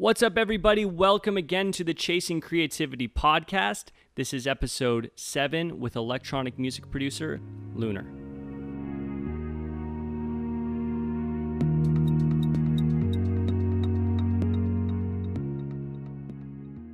What's up, everybody? Welcome again to the Chasing Creativity podcast. This is episode 7 with electronic music producer LUNR.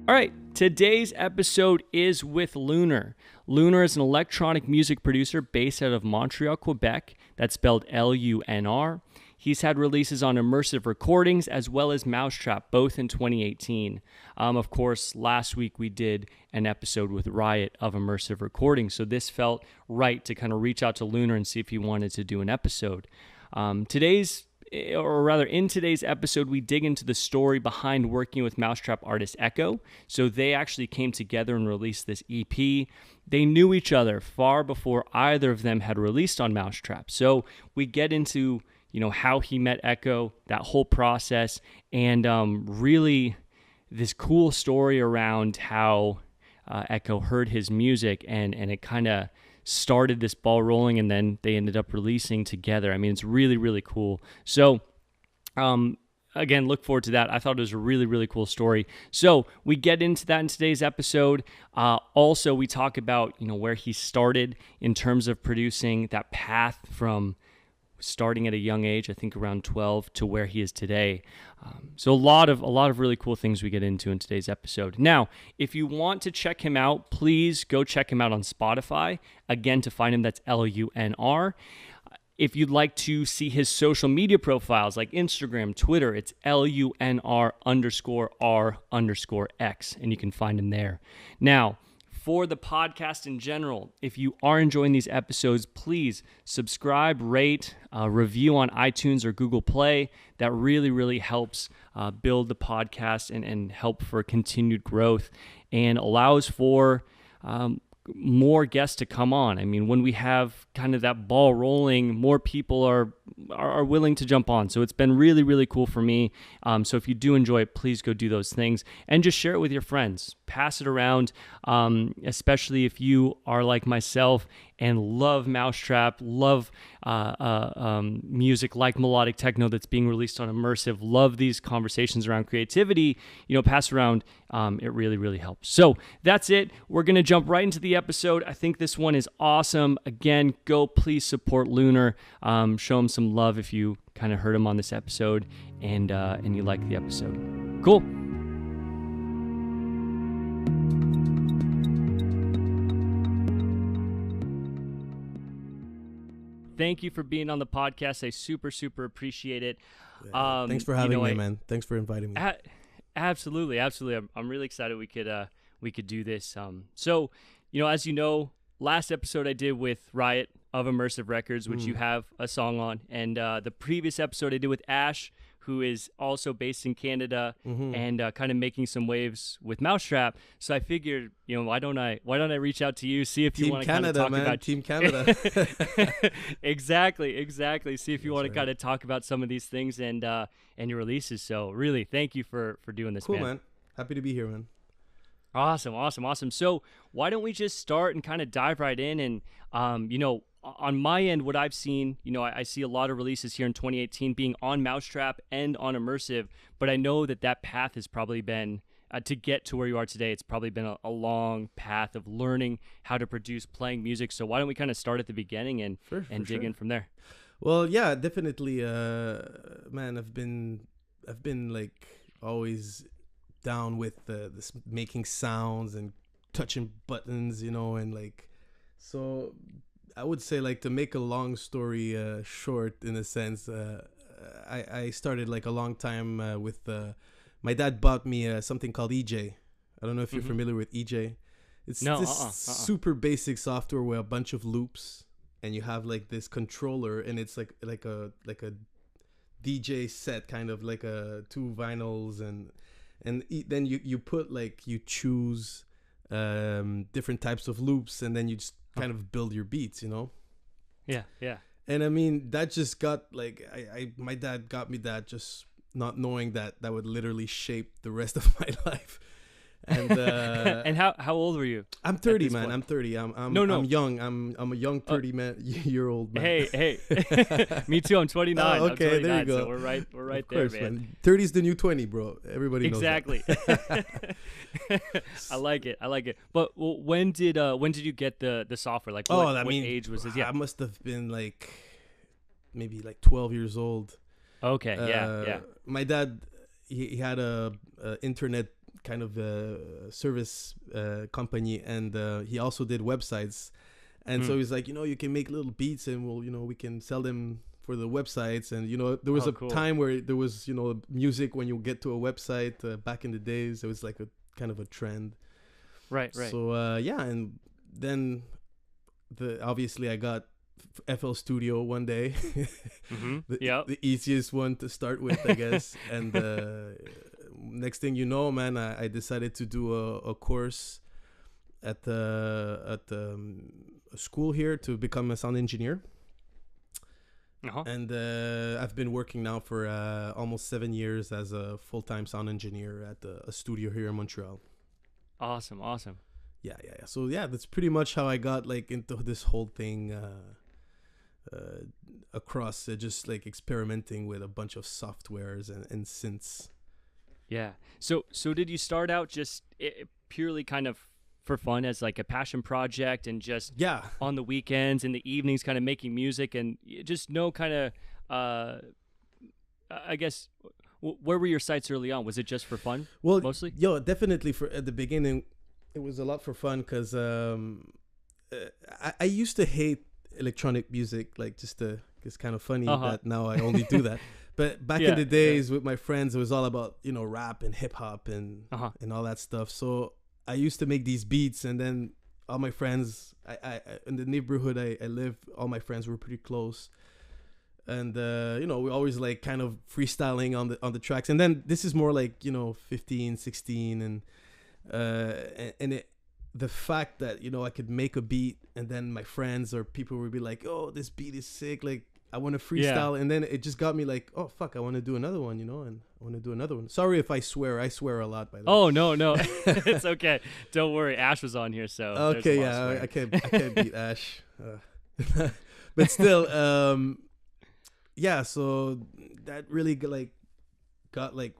All right, today's episode is with LUNR. LUNR is an electronic music producer based out of Montreal, Quebec. That's spelled LUNR. He's had releases on EMERCIVE Recordings as well as Mau5trap, both in 2018. Of course, last week we did an episode with Riot of EMERCIVE Recordings, so this felt right to kind of reach out to LUNR and see if he wanted to do an episode. In today's episode, we dig into the story behind working with Mau5trap artist Eekkoo. So they actually came together and released this EP. They knew each other far before either of them had released on Mau5trap. So we get into how he met Eekkoo, that whole process, and really this cool story around how Eekkoo heard his music and it kind of started this ball rolling, and then they ended up releasing together. I mean, it's really, really cool. So, again, look forward to that. I thought it was a really, really cool story. So we get into that in today's episode. Also, we talk about, where he started in terms of producing, that path from starting at a young age, I think around 12, to where he is today. So a lot of really cool things we get into in today's episode. Now, if you want to check him out, please go check him out on Spotify. Again, to find him, that's LUNR. If you'd like to see his social media profiles like Instagram, Twitter, it's LUNR_R_X, and you can find him there. Now, for the podcast in general, if you are enjoying these episodes, please subscribe, rate, review on iTunes or Google Play. That really, really helps build the podcast and help for continued growth and allows for more guests to come on. I mean, when we have kind of that ball rolling, more people are willing to jump on. So it's been really, really cool for me. So if you do enjoy it, please go do those things and just share it with your friends. Pass it around, especially if you are like myself and love Mau5trap, love music like melodic techno that's being released on EMERCIVE, love these conversations around creativity, pass around. It really, really helps. So that's it. We're going to jump right into the episode. I think this one is awesome. Again, go please support LUNR. Show him some love if you kind of heard him on this episode and you like the episode. Cool. Thank you for being on the podcast. I super, super appreciate it. Thanks for having me, man. Thanks for inviting me. Absolutely. I'm really excited we could do this. So, as you know, last episode I did with Riot of EMERCIVE Records, which you have a song on, and the previous episode I did with Ash, who is also based in Canada and kind of making some waves with Mau5trap. So I figured, why don't I reach out to you, see if you want to kind of talk about Team Canada. Exactly. See if you want to kind of talk about some of these things and your releases. So really, thank you for doing this, cool, man. Happy to be here, man. Awesome. So why don't we just start and kind of dive right in and, on my end, what I've seen, I see a lot of releases here in 2018 being on Mau5trap and on EMERCIVE, but I know that path has probably been, to get to where you are today, it's probably been a long path of learning how to produce, playing music. So why don't we kind of start at the beginning and dig in from there? Well, yeah, definitely, man, I've been like always down with this making sounds and touching buttons, and like, so I would say, like, to make a long story short, in a sense, I started like a long time with my dad bought me something called EJ. I don't know if you're familiar with EJ. It's super basic software with a bunch of loops, and you have like this controller, and it's like a DJ set, kind of like two vinyls, and then you put, like, you choose different types of loops, and then you just kind of build your beats, Yeah. And I mean, that just got, like, my dad got me that, just not knowing that would literally shape the rest of my life. And And how old were you? I'm 30, man. I'm 30. I'm No. I'm young. I'm a young 30 year old man. Hey. Me too. I'm 29. Oh, I'm okay, 29, there you go. So we're right Of course, there, man. 30 is the new 20, bro. Everybody knows Exactly. that. I like it. But when did you get the software? Like what age was this? Yeah. I must have been like maybe like 12 years old. Okay. Yeah. My dad, he had a internet kind of service company, and he also did websites. And so he's like, you can make little beats, and we can sell them for the websites. And there was cool. time where there was music when you get to a website. Back in the days, it was like a kind of a trend. Right. So and then obviously I got FL Studio one day. The easiest one to start with, I guess. And next thing you know, man, I decided to do a course at a school here to become a sound engineer. And I've been working now for almost 7 years as a full-time sound engineer at a studio here in Montreal. Awesome. Yeah. So yeah, that's pretty much how I got like into this whole thing. Across just like experimenting with a bunch of softwares and synths. Yeah. So did you start out just purely kind of for fun as like a passion project, and just on the weekends and the evenings kind of making music, and just no kind of I guess where were your sights early on? Was it just for fun? Well, mostly. Definitely at the beginning, it was a lot for fun because I used to hate electronic music, like it's kind of funny that now I only do that. But back in the days with my friends, it was all about rap and hip hop and all that stuff. So I used to make these beats, and then all my friends, I in the neighborhood I live, all my friends were pretty close, and we always like kind of freestyling on the tracks. And then this is more like 15, 16, and the fact that I could make a beat, and then my friends or people would be like, "Oh, this beat is sick! Like, I want to freestyle." And then it just got me like, "Oh fuck, I want to do another one," and I want to do another one. Sorry if I swear. I swear a lot, by the way. Oh no, it's okay. Don't worry. Ash was on here, so okay. Yeah, I can't beat Ash, but still, yeah. So that really got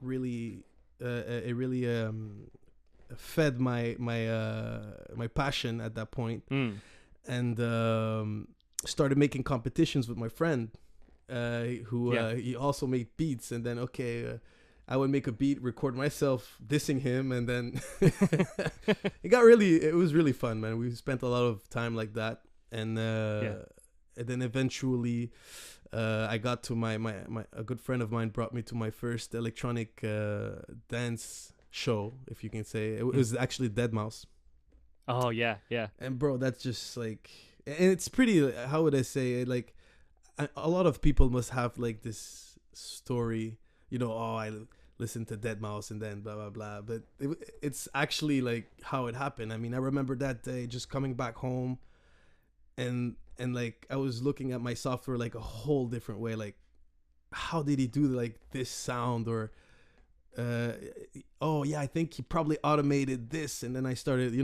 really it really fed my passion at that point. And started making competitions with my friend who he also made beats. And then I would make a beat, record myself dissing him, and then it was really fun, man. We spent a lot of time like that. And then eventually I got to my a good friend of mine brought me to my first electronic dance show, if you can say. It was actually Deadmau5. Oh yeah. And bro, that's just like, and it's pretty, how would I say it, like a lot of people must have like this story, I listened to Deadmau5 and then blah blah blah, but it's actually like how it happened. I mean, I remember that day just coming back home, and like I was looking at my software like a whole different way, like how did he do like this sound, or I think he probably automated this. And then I started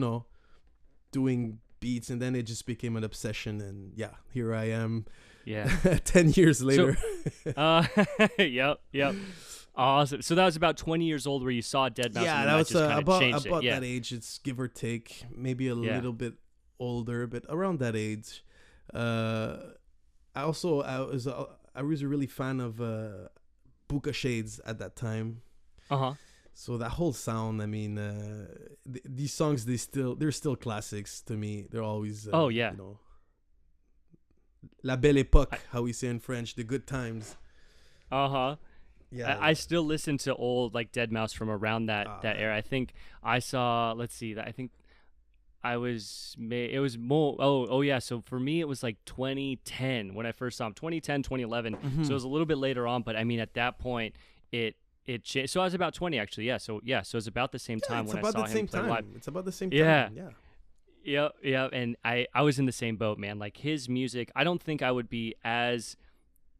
doing beats, and then it just became an obsession, and here I am 10 years later. So, yep. Awesome. So that was about 20 years old where you saw Deadmau5. Yeah, that was about that age. It's give or take, maybe a little bit older, but around that age. I was a really fan of Buka Shades at that time. So that whole sound, I mean, these songs, they're still classics to me. They're always La Belle Époque, how we say in French, the good times. Yeah, I still listen to old like Deadmau5 from around that era. I think I saw. Let's see. I think I was. It was more. Oh yeah. So for me, it was like 2010 when I first saw him. 2010, 2011. So it was a little bit later on. But I mean, at that point, it changed. So I was about 20 actually. Yeah. So it's about the same time when I saw him play live. It's about the same time. Yeah. And I was in the same boat, man. Like his music, I don't think I would be as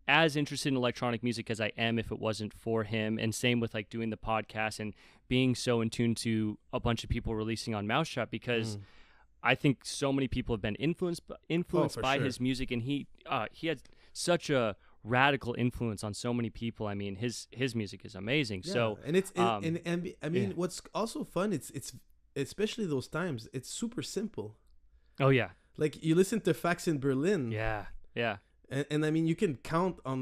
as interested in electronic music as I am if it wasn't for him. And same with like doing the podcast and being so in tune to a bunch of people releasing on Mau5trap, because I think so many people have been influenced by sure. his music, and he had such a radical influence on so many people. I mean, his music is amazing. Yeah. So And it's and I mean, yeah. what's also fun, it's especially those times, it's super simple. Oh yeah, Like you listen to Fax in Berlin, yeah. and I mean, you can count how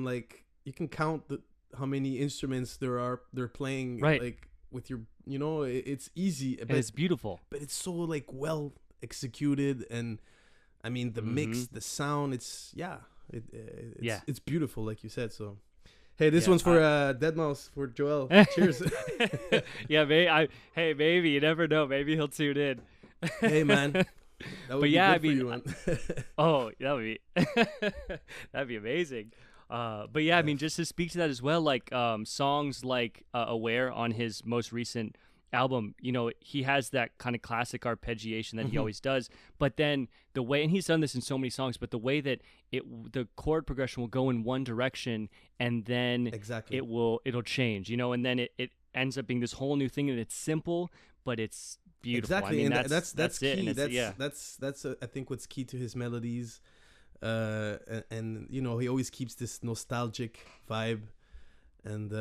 many instruments they're playing, Right. like with your, it's easy, And but it's beautiful. it's so like well executed, and I mean the mix, the sound, it's it's beautiful, like you said. So hey, this one's for Deadmau5, for Joel. Cheers. Yeah, maybe you never know. Maybe he'll tune in. Hey man, that would be good for you, man. Oh, that would be that'd be amazing. But yeah, I mean, just to speak to that as well, like songs like "Aware" on his most recent album, he has that kind of classic arpeggiation that he always does. But then the way, and he's done this in so many songs, but the way that the chord progression will go in one direction, and then Exactly. it'll change, and then it ends up being this whole new thing, and it's simple, but it's beautiful. Exactly. I mean, and that's it. key. And That's I think what's key to his melodies. And he always keeps this nostalgic vibe, and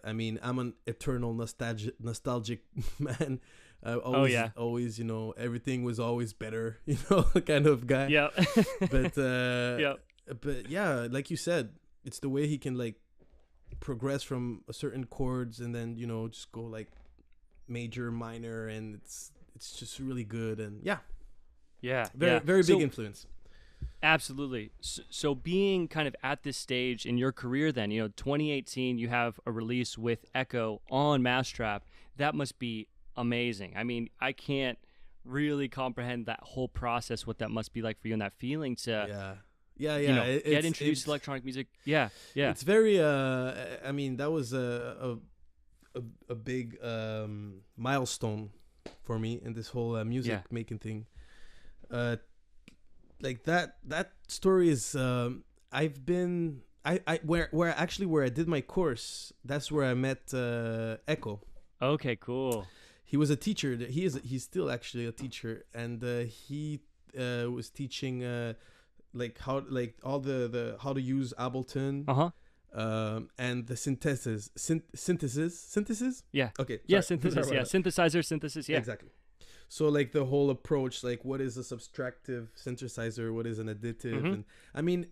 I mean, I'm an eternal nostalgic man. Always, everything was always better, kind of guy. Yeah. But but yeah, like you said, it's the way he can like progress from a certain chords, and then just go like major, minor, and it's just really good. And very big influence. Absolutely. So being kind of at this stage in your career, then 2018, you have a release with Eekkoo on Mau5trap. That must be amazing. I mean, I can't really comprehend that whole process, what that must be like for you, and that feeling to get introduced to electronic music. Yeah. It's very I mean, that was a big milestone for me in this whole music making thing. Like that story is I've been where I did my course, that's where I met Eekkoo. Okay, cool. He was a teacher. He's still actually a teacher, and he was teaching like how all the how to use Ableton. And the synthesis. Yeah. Okay. Yeah, synthesis. Yeah, synthesizer synthesis. Yeah. Exactly. So like the whole approach, like what is a subtractive synthesizer, what is an additive, and I mean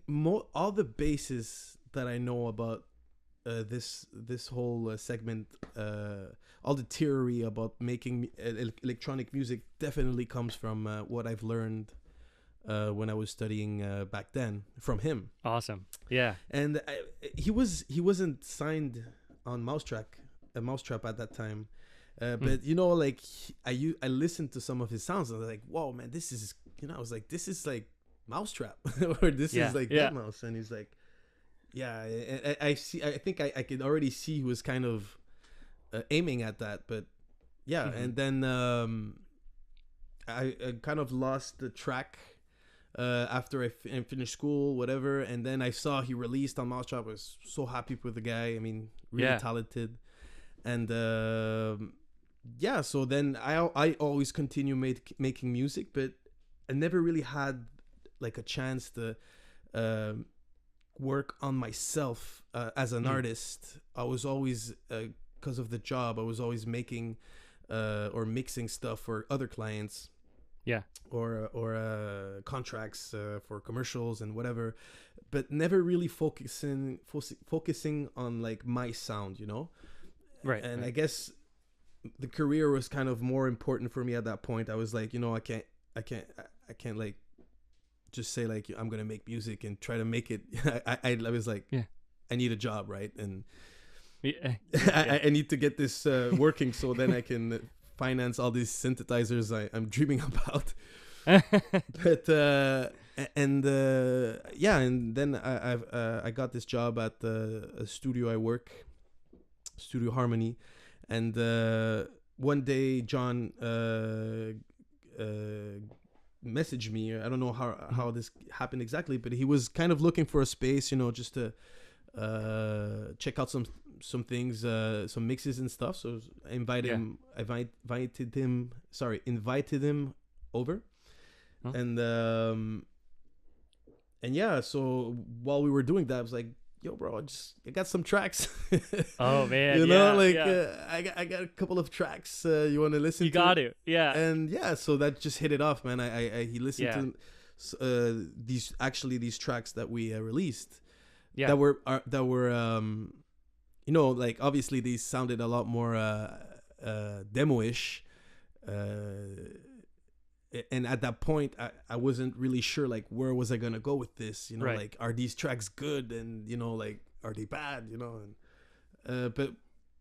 all the bases that I know about this whole segment, all the theory about making electronic music definitely comes from what I've learned when I was studying back then from him. Awesome. Yeah. And he wasn't signed on Mau5trap at that time. But like I listened to some of his sounds, and I was like, "Whoa, man, this is," I was like, "This is like Mau5trap," or "This is like Deadmau5," and he's like, "Yeah." I see. I think I could already see he was kind of aiming at that, but yeah. And then I kind of lost the track after I finished school, whatever. And then I saw he released on Mau5trap. I was so happy with the guy. I mean, really talented, and. So then I always continue making music, but I never really had like a chance to work on myself as an artist. I was always, because of the job, I was always making or mixing stuff for other clients. Yeah. Or contracts for commercials and whatever, but never really focusing on like my sound, Right. And I guess the career was kind of more important for me at that point. I was like, I can't like just say like I'm gonna make music and try to make it. I was like, I need a job, right? And I need to get this working so then I can finance all these synthesizers I'm dreaming about. But and then I got this job at a studio I work, Studio Harmony. And one day John messaged me. I don't know how this happened exactly, but he was kind of looking for a space, just to check out some things, some mixes and stuff. So I invited him over. Huh? And yeah, so while we were doing that, I was like, yo, bro, I got some tracks. Oh man, you know, yeah. I got a couple of tracks you want to listen to. You got it, yeah. And yeah, so that just hit it off, man. He listened to these tracks that we released. Yeah. That were you know, like obviously these sounded a lot more demo-ish. And at that point, I wasn't really sure, like, where was I gonna go with this? You know, Right. like, are these tracks good? And, you know, like, are they bad? You know, and but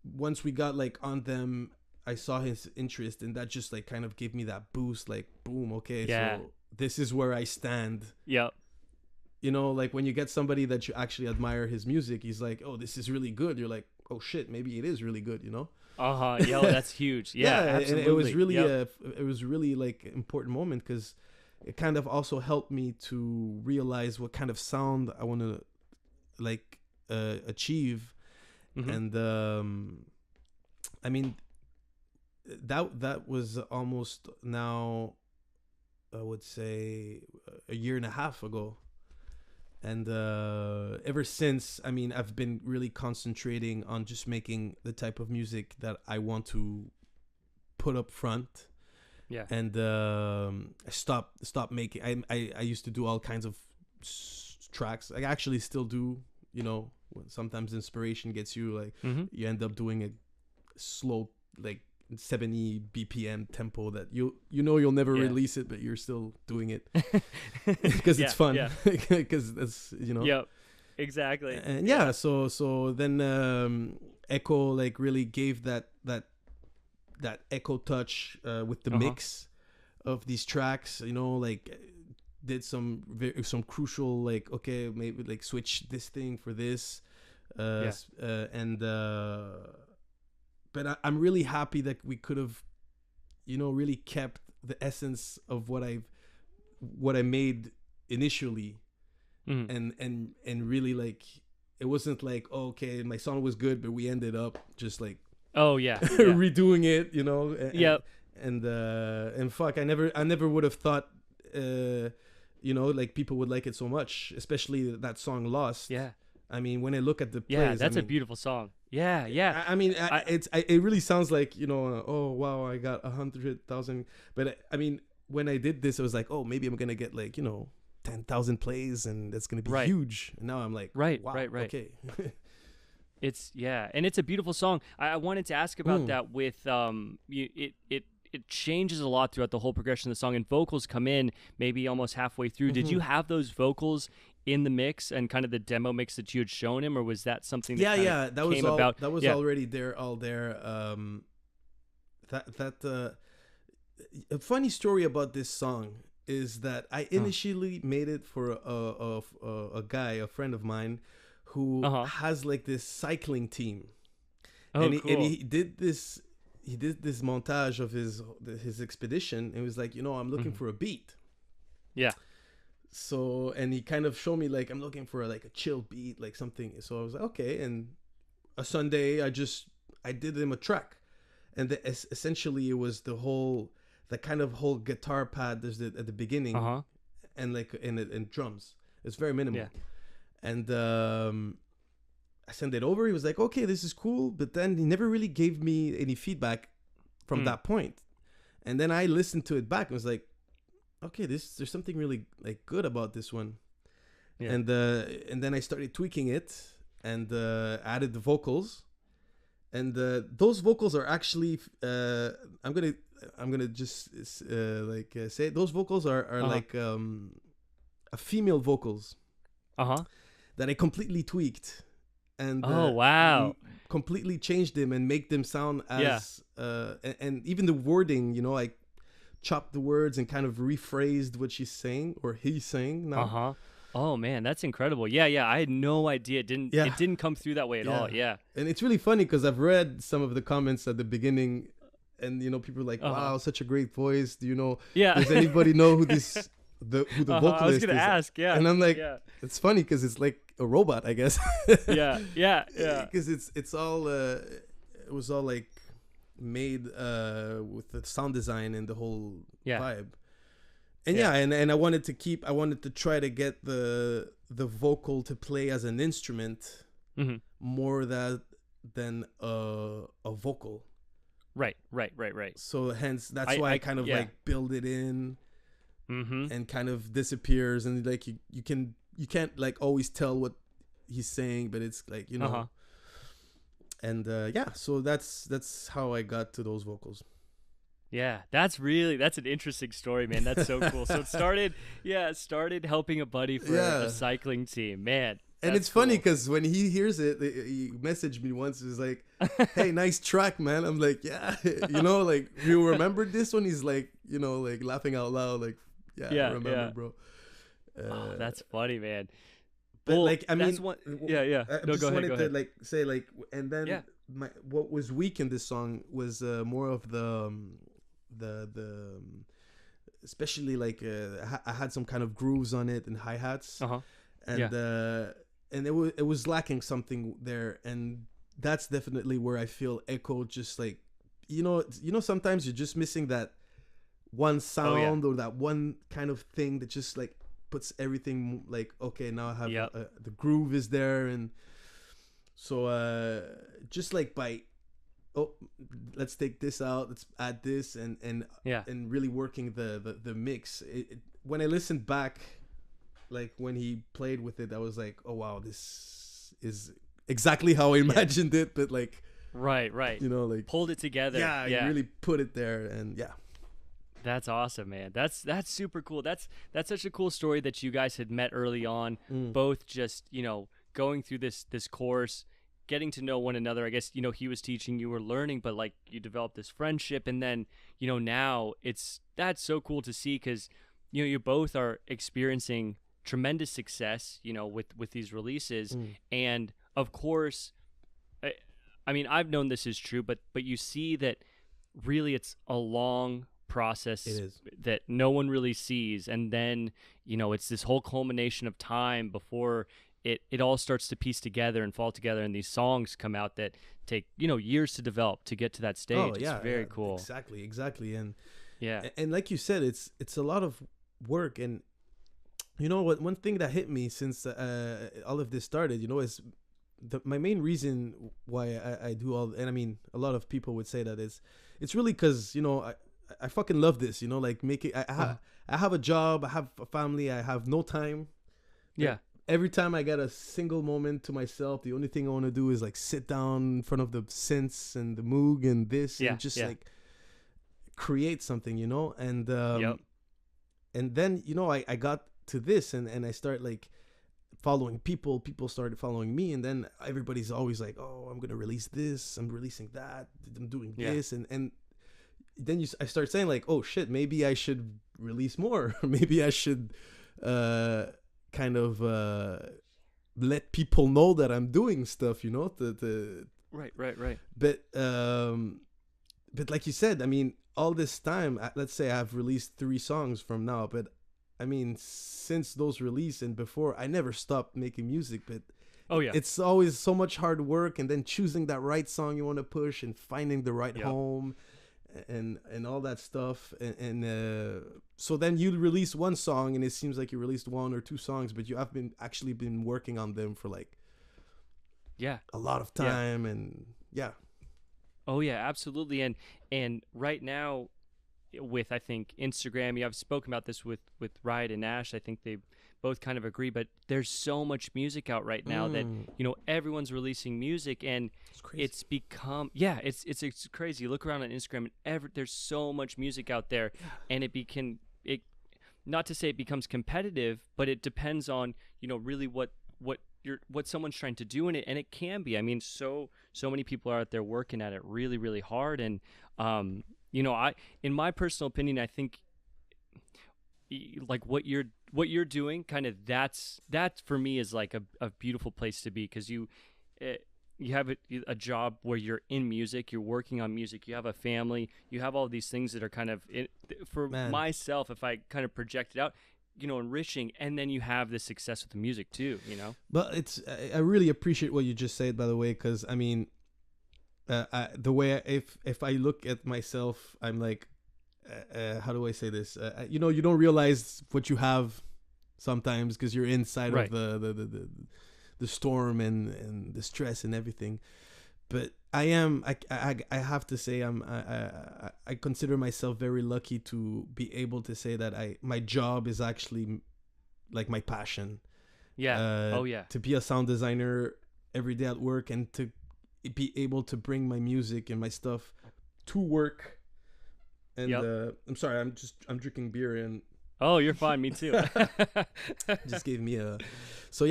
once we got like on them, I saw his interest, and that just like kind of gave me that boost. Like, boom, okay, Yeah. so this is where I stand. Yep. You know, like when you get somebody that you actually admire his music, he's like, oh, this is really good. You're like, oh shit, maybe it is really good. You know. Yo, that's huge. Yeah, absolutely. And it was really it was really like an important moment, because it kind of also helped me to realize what kind of sound I want to like achieve. Mhm. And I mean, that was almost now, I would say, a year and a half ago. And ever since, I mean, I've been really concentrating on just making the type of music that I want to put up front. Yeah. And I stopped making. I used to do all kinds of tracks. I actually still do. You know, sometimes inspiration gets you, like, you end up doing a slow, like 70 BPM tempo that you know you'll never release it, but you're still doing it because it's fun. Because that's, you know. Yep. Exactly. And so then Eekkoo like really gave that Eekkoo touch with the mix of these tracks. You know, like did some crucial, like, okay, maybe like switch this thing for this, and. But I'm really happy that we could have, you know, really kept the essence of what I made initially, and really, like, it wasn't like, oh, okay, my song was good, but we ended up just like redoing it, you know. And fuck, I never would have thought, you know, like people would like it so much, especially that song Lost. Yeah. I mean, when I look at the plays, that's a beautiful song. Yeah. I mean, it really sounds like, you know, oh wow, I got 100,000. But I mean, when I did this, I was like, oh, maybe I'm gonna get, like, you know, 10,000 plays, and that's gonna be huge. And now I'm like, wow, right. Okay. And it's a beautiful song. I wanted to ask about that with it changes a lot throughout the whole progression of the song, and vocals come in maybe almost halfway through. Did you have those vocals in the mix and kind of the demo mix that you had shown him, or was that something that that was came about? That was already there. A funny story about this song is that I initially made it for a guy, a friend of mine, who has like this cycling team. Cool. And he did this montage of his expedition, and was like, you know, I'm looking for a beat. Yeah. So, and he kind of showed me, like, I'm looking for like a chill beat, like something. So I was like, okay. And a Sunday, I did him a track, and essentially it was the kind of whole guitar pad there's at the beginning, and like and drums. It's very minimal. Yeah. And I sent it over. He was like, okay, this is cool. But then he never really gave me any feedback from that point. And then I listened to it back and was like, okay, there's something really like good about this one. Yeah. And then I started tweaking it and added the vocals. And those vocals are actually I'm gonna just say those vocals are like a female vocals that I completely tweaked. And completely changed them and make them sound as and even the wording, you know, I chopped the words and kind of rephrased what she's saying, or he's saying now. Oh man, that's incredible. Yeah, I had no idea. It didn't come through that way at all. Yeah. And it's really funny because I've read some of the comments at the beginning, and, you know, people are like, wow, such a great voice. Do you know, does anybody know who this who the I was vocalist gonna is. ask, yeah. And I'm like, yeah, it's funny because it's like a robot, I guess. yeah, yeah. Because it's all it was all like made with the sound design and the whole Yeah. vibe. And Yeah. and I wanted to try to get the vocal to play as an instrument Mm-hmm. more than a vocal. Right. So hence that's I- why I I- kind of yeah. like build it in Mm-hmm. and kind of disappears, and like you can't like always tell what he's saying, but it's like, you know. Uh-huh. And yeah, so that's how I got to those vocals. Yeah, that's an interesting story, man. That's so cool. So it started helping a buddy for a cycling team, man. And it's funny because when he hears it, he messaged me once. He's like, "Hey, nice track, man." I'm like, "Yeah, you know, like you remember this one?" He's like, you know, like laughing out loud, like, "Yeah, I remember, bro." Oh, that's funny, man. But like, I mean, yeah. I No, just go wanted ahead. to like say like, and then Yeah. what was weak in this song was more of the especially like I had some kind of grooves on it and hi-hats. Uh-huh. And it was lacking something there, and that's definitely where I feel Eekkoo just like, you know sometimes you're just missing that one sound or that one kind of thing that just like puts everything like, okay, now I have the groove is there. And so just like by let's take this out, let's add this, and really working the mix. When I listened back, like when he played with it, I was like, oh wow, this is exactly how I imagined it, but like right, you know, like pulled it together. Yeah, you really put it there. And yeah, that's awesome, man. That's super cool. That's such a cool story that you guys had met early on, both just, you know, going through this course, getting to know one another. I guess, you know, he was teaching, you were learning, but like you developed this friendship, and then, you know, now that's so cool to see, because, you know, you both are experiencing tremendous success, you know, with these releases. And of course, I mean, I've known this is true, but you see that really it's a long process that no one really sees, and then, you know, it's this whole culmination of time before it all starts to piece together and fall together, and these songs come out that take, you know, years to develop to get to that stage. Oh yeah, it's very cool. Exactly. And yeah, and like you said, it's a lot of work. And you know what, one thing that hit me since all of this started, you know, is my main reason why I do all, and I mean, a lot of people would say that it's really because, you know, I fucking love this, you know, like making, I have a job, I have a family, I have no time. Yeah. Every time I get a single moment to myself, the only thing I want to do is like sit down in front of the synths and the Moog and this, and just like create something, you know. And and then, you know, I got to this, and I start like following people started following me, and then everybody's always like, oh, I'm gonna release this, I'm releasing that, I'm doing this, and then I start saying like, oh shit, maybe I should release more. Maybe I should kind of let people know that I'm doing stuff, you know. Right. But like you said, I mean, all this time, let's say I've released 3 songs from now, but I mean, since those release and before, I never stopped making music. But it's always so much hard work, and then choosing that right song you want to push, and finding the right home, and all that stuff. And so then you release one song, and it seems like you released 1 or 2 songs, but you have actually been working on them for like a lot of time. And Oh yeah, absolutely. And right now, with, I think, Instagram, I've spoken about this with Riot and Ash, I think they both kind of agree, but there's so much music out right now that, you know, everyone's releasing music, and it's become it's crazy. You look around on Instagram, and there's so much music out there, and it not to say it becomes competitive, but it depends on, you know, really what someone's trying to do in it, and it can be. I mean, so many people are out there working at it really, really hard, and you know, in my personal opinion, I think like what you're doing, kind of that for me is like a beautiful place to be, because you have a job where you're in music, you're working on music, you have a family, you have all these things that are kind of for myself, if I kind of project it out, enriching, and then you have the success with the music too, But I really appreciate what you just said, by the way, because I mean, the way if I look at myself, I'm like, how do I say this? You don't realize what you have sometimes because you're inside Right. of the storm and the stress and everything. But I have to say I consider myself very lucky to be able to say that my job is actually like my passion. Yeah. To be a sound designer every day at work and to be able to bring my music and my stuff to work. And I'm sorry, I'm drinking beer and Oh, you're fine. Me too. just gave me a. So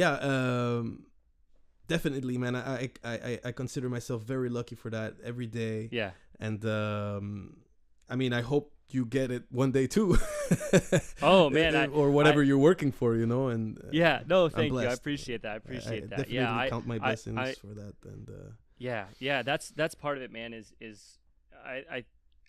definitely, man. I consider myself very lucky for that every day. Yeah. And I mean, I hope you get it one day too. Oh man, or whatever you're working for, And yeah, no, thank you. I blessed. appreciate that. I appreciate that. Definitely Yeah, count my blessings for that. And yeah, that's part of it, man. Is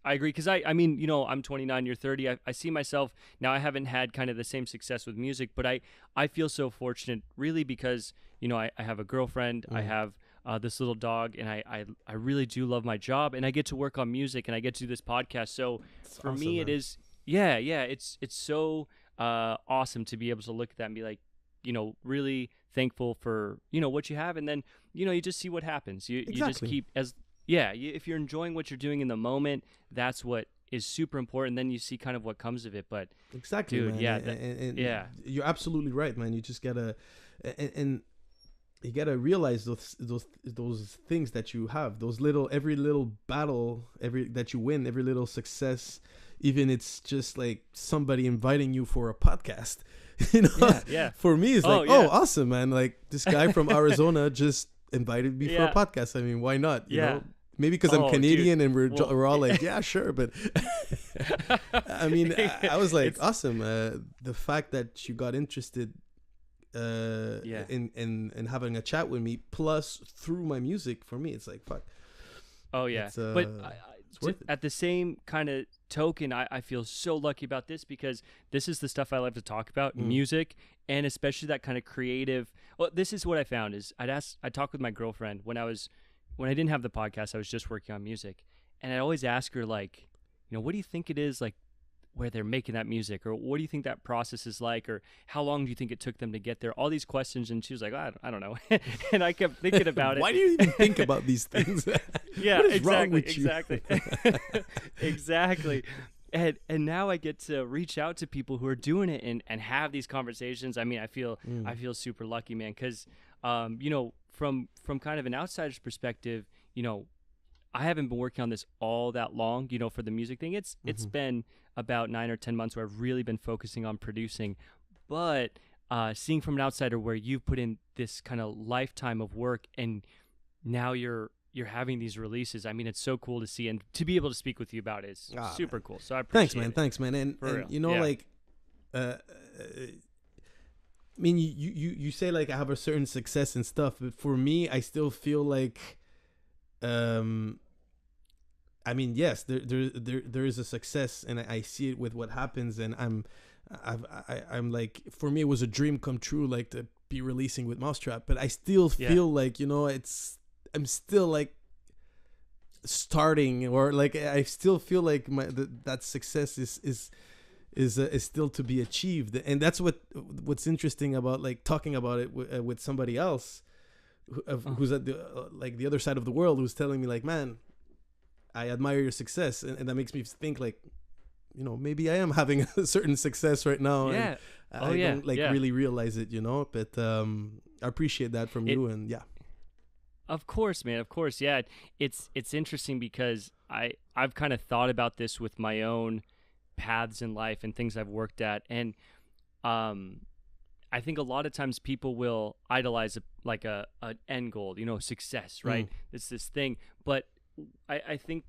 I agree, because I mean, I'm 29, you're 30. I see myself now. I haven't had kind of the same success with music, but I feel so fortunate, really, because I have a girlfriend, I have this little dog, and I really do love my job, and I get to work on music, and I get to do this podcast. So it's for awesome, me, man. it is it's so awesome to be able to look at that and be like, really thankful for what you have, and then you just see what happens. You just keep if you're enjoying what you're doing in the moment, that's what is super important. Then you see kind of what comes of it. But exactly, dude, man. yeah, you're absolutely right, man. You just gotta and you gotta realize those things that you have, every little battle, that you win, every little success, even it's just like somebody inviting you for a podcast. Yeah. For me, it's like, oh, awesome, man. Like this guy from Arizona just invited me for a podcast. I mean, why not? You know? Maybe because I'm Canadian, and we're all like, yeah, sure. But I mean, I was like, awesome. The fact that you got interested in having a chat with me, plus through my music, for me, it's like, fuck. Oh, yeah. But it's worth it. At the same kind of token, I feel so lucky about this, because this is the stuff I love to talk about, music, and especially that kind of creative. Well, this is what I found is I talked with my girlfriend when I didn't have the podcast. I was just working on music, and I always ask her, like, what do you think it is, like, where they're making that music, or what do you think that process is like, or how long do you think it took them to get there? All these questions, and she was like, I don't know. And I kept thinking about it. Why do you even think about these things? Yeah, what is wrong with exactly. Exactly. And now I get to reach out to people who are doing it and have these conversations. I mean, I feel super lucky, man, because from kind of an outsider's perspective, I haven't been working on this all that long, for the music thing. It's been about 9 or 10 months where I've really been focusing on producing. But seeing from an outsider where you've put in this kind of lifetime of work, and now you're having these releases, I mean, it's so cool to see, and to be able to speak with you about it is super cool. So I appreciate it. Thanks, man. And like, I mean, you say like I have a certain success and stuff, but for me, I still feel like, I mean, yes, there is a success, and I see it with what happens, and I'm like, for me, it was a dream come true, like to be releasing with Mau5trap, but I still feel like, I'm still like starting, or like I still feel like that success is still to be achieved, and that's what's interesting about like talking about it with somebody else who's at the other side of the world, who's telling me like, man, I admire your success, and that makes me think like, maybe I am having a certain success right now. Yeah. And I don't really realize it, but I appreciate that from you, and yeah. Of course, man. Of course. Yeah. It's interesting because I've kind of thought about this with my own paths in life and things I've worked at. And I think a lot of times people will idolize an end goal, success, right? It's this thing. But I think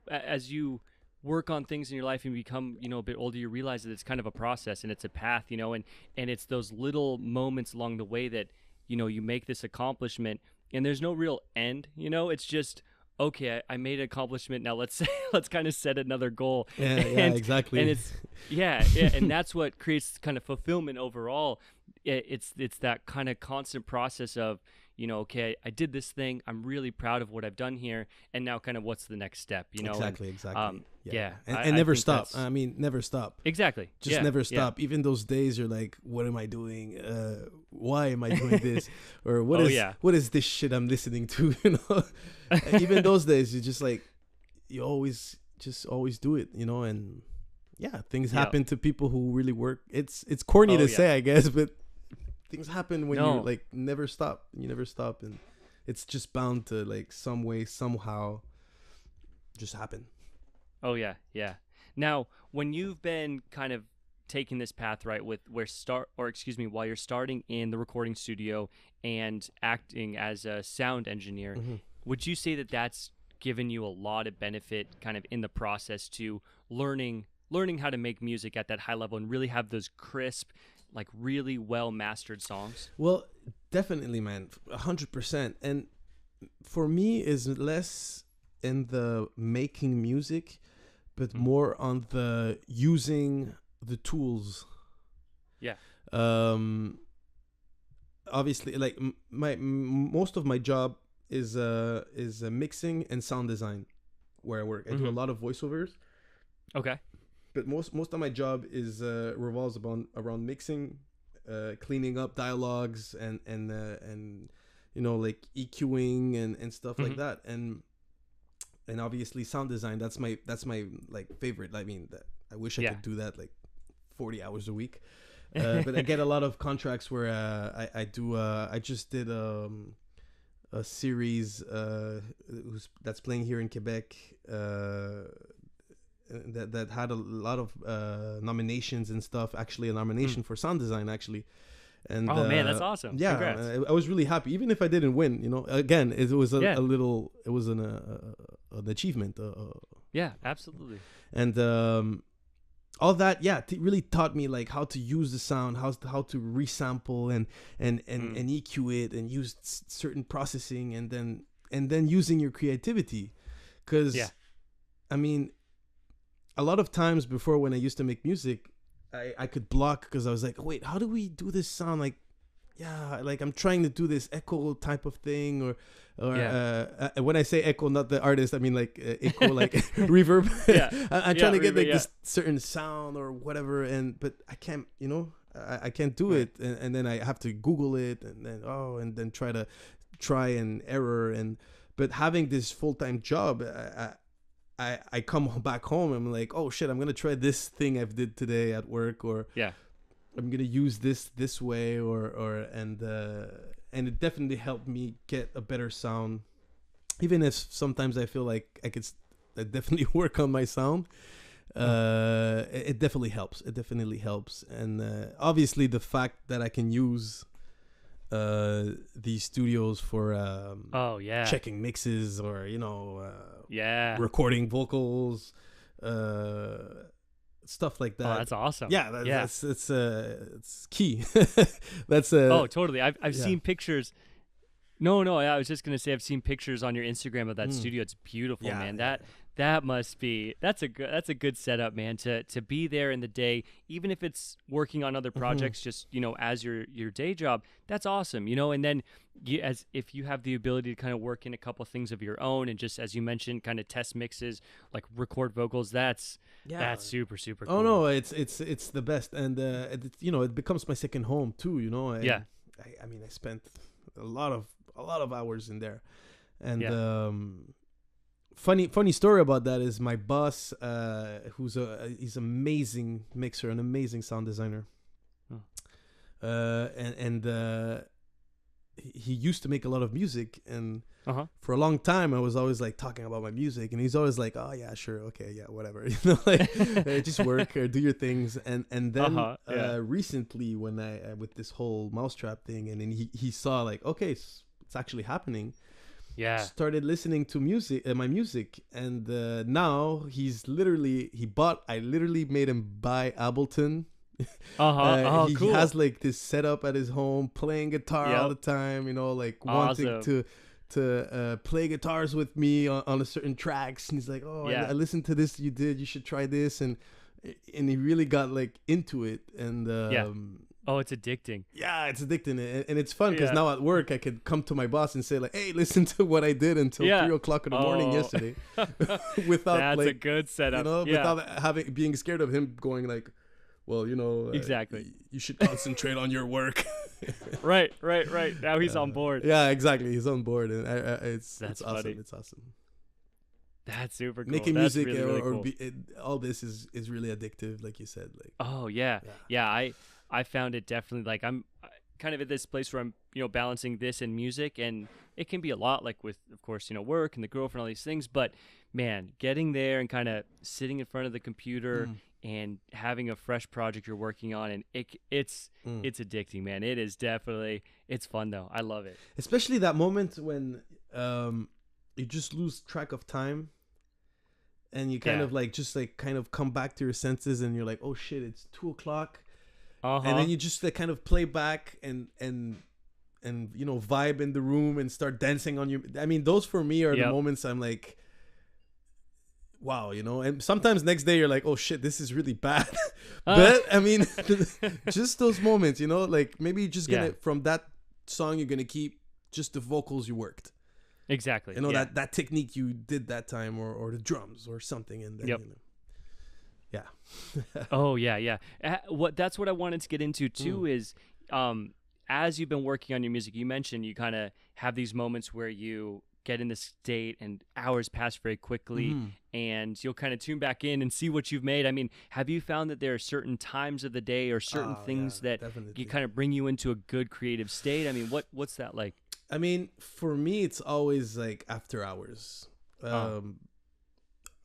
as you work on things in your life and become, a bit older, you realize that it's kind of a process, and it's a path, and it's those little moments along the way that, you make this accomplishment, and there's no real end, it's just, okay, I made an accomplishment. Now let's let's kind of set another goal. Yeah, exactly. And it's yeah, and that's what creates kind of fulfillment overall. It's that kind of constant process of, okay, I did this thing. I'm really proud of what I've done here, and now kind of what's the next step, Exactly. Yeah, and never think stop. I mean, never stop. Exactly. Just never stop. Even those days you're like, what am I doing? Why am I doing this? Or what is this shit I'm listening to? Even those days, you just like, you always do it, and yeah, things happen to people who really work. It's corny to say, I guess, but things happen when you like never stop. You never stop, and it's just bound to like some way, somehow, just happen. Oh yeah. Now, when you've been kind of taking this path, right, while you're starting in the recording studio and acting as a sound engineer, would you say that that's given you a lot of benefit kind of in the process to learning how to make music at that high level and really have those crisp, like really well mastered songs? Well, definitely, man, 100%. And for me, is less in the making music, but more on the using the tools. Yeah. Obviously, like most of my job is mixing and sound design, where I work. I do a lot of voiceovers. Okay. But most of my job is revolves around mixing, cleaning up dialogues, and like EQing and stuff like that, and obviously sound design. That's my like favorite. I mean, I wish I could do that like 40 hours a week, but I get a lot of contracts where I do. I just did a series that's playing here in Quebec. That had a lot of nominations and stuff. Actually, a nomination for sound design, actually. And man, that's awesome. Yeah, I was really happy, even if I didn't win. Again, it was an achievement. Yeah, absolutely. And all that, really taught me like how to use the sound, how to resample and EQ it, and use certain processing, and then using your creativity, because I mean, a lot of times before, when I used to make music, I could block because I was like, wait, how do we do this sound? Like, like I'm trying to do this echo type of thing, or when I say echo, not the artist, I mean like echo, like reverb. I'm trying to get like this certain sound or whatever, but I can't, I can't do it, and then I have to Google it, and then try and error, but having this full-time job, I come back home, I'm like, oh shit, I'm gonna try this thing I've did today at work, or I'm gonna use this way, and it definitely helped me get a better sound, even if sometimes I feel like I could definitely work on my sound. It definitely helps. And obviously the fact that I can use these studios for checking mixes, or recording vocals, stuff like that. Oh, that's awesome. It's key. That's totally. I've seen pictures. No, I was just gonna say, I've seen pictures on your Instagram of that studio. It's beautiful, man. That's a good setup, man, to be there in the day, even if it's working on other projects, just as your day job. That's awesome, and then if you have the ability to kind of work in a couple of things of your own, and just, as you mentioned, kind of test mixes, like record vocals, that's super cool. Oh no, it's the best, and it becomes my second home too. I mean, I spent a lot of hours in there, and funny story about that is my boss, he's an amazing mixer, an amazing sound designer, and he used to make a lot of music, and for a long time I was always like talking about my music, and he's always like, oh yeah, sure, okay, yeah, whatever, just work or do your things, and then recently, when I with this whole Mau5trap thing, and then he saw like, okay, it's actually happening. Started listening to my music, and now I literally made him buy Ableton. He cool. has like this setup at his home, playing guitar all the time, like wanting play guitars with me on a certain tracks, and he's like, oh, I listened to this you did, you should try this, and he really got like into it, and oh, it's addicting. Yeah, it's addicting, and it's fun because now at work I could come to my boss and say like, hey, listen to what I did until 3:00 in the morning yesterday, without that's like a good setup, without being scared of him going like, well, exactly, you should concentrate on your work. right. Now he's on board. Yeah, exactly. He's on board, and it's awesome. Funny. It's awesome. That's super cool. Making that's music really cool. All this is really addictive, like you said. Like, oh yeah. I found it definitely, like, I'm kind of at this place where I'm balancing this and music, and it can be a lot, like with, of course, work and the girlfriend, all these things. But man, getting there and kind of sitting in front of the computer and having a fresh project you're working on, and it's addicting, man. It is definitely, it's fun though. I love it. Especially that moment when you just lose track of time, and you kind of like just like kind of come back to your senses, and you're like, oh shit, it's 2:00. And then you just like kind of play back and vibe in the room and start dancing on your. I mean, those for me are the moments I'm like, wow, and sometimes next day you're like, oh shit, this is really bad. But I mean, just those moments, like maybe you're just gonna from that song you're gonna keep just the vocals you worked. Exactly. That technique you did that time, or the drums or something, and then yeah. Oh yeah. That's what I wanted to get into too is as you've been working on your music, you mentioned you kind of have these moments where you get in this state and hours pass very quickly, and you'll kind of tune back in and see what you've made. I mean, have you found that there are certain times of the day or certain things that you kind of bring you into a good creative state? I mean, what's that like? I mean, for me, it's always like after hours.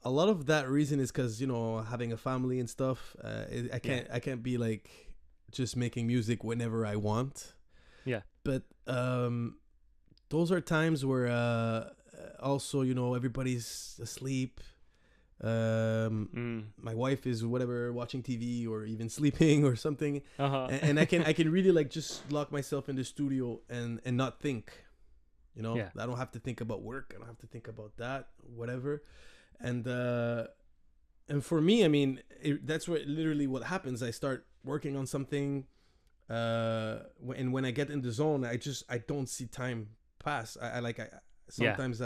A lot of that reason is because having a family and stuff. I can't be like just making music whenever I want. Yeah. But those are times where also everybody's asleep. My wife is watching TV or even sleeping or something, and I can really like just lock myself in the studio and not think. I don't have to think about work. I don't have to think about that, whatever. And for me, I mean, that's literally what happens. I start working on something, and when I get in the zone, I don't see time pass. Sometimes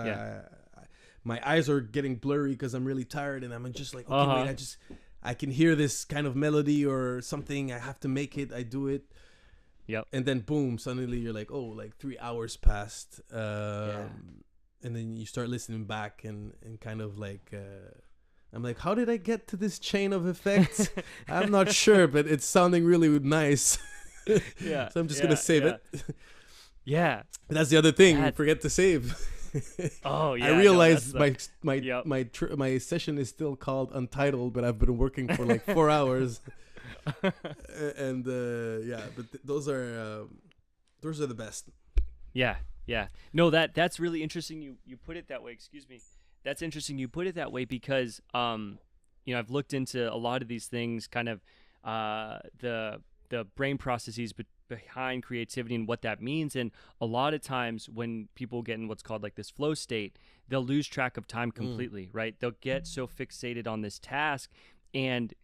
my eyes are getting blurry because I'm really tired, and I'm just like, okay, wait, I can hear this kind of melody or something. I have to make it. I do it. Yep. And then boom, suddenly you're like, oh, like 3 hours passed. And then you start listening back and kind of like, I'm like, how did I get to this chain of effects? I'm not sure, but it's sounding really nice. Yeah. So I'm just going to save it. Yeah. And that's the other thing. We forget to save. Oh, yeah. I realized my session is still called Untitled, but I've been working for like 4 hours. And but those are the best. Yeah. No, that's really interesting. You put it that way. Excuse me. That's interesting. You put it that way because I've looked into a lot of these things, kind of the brain processes behind creativity and what that means. And a lot of times when people get in what's called like this flow state, they'll lose track of time completely, right? They'll get so fixated on this task. And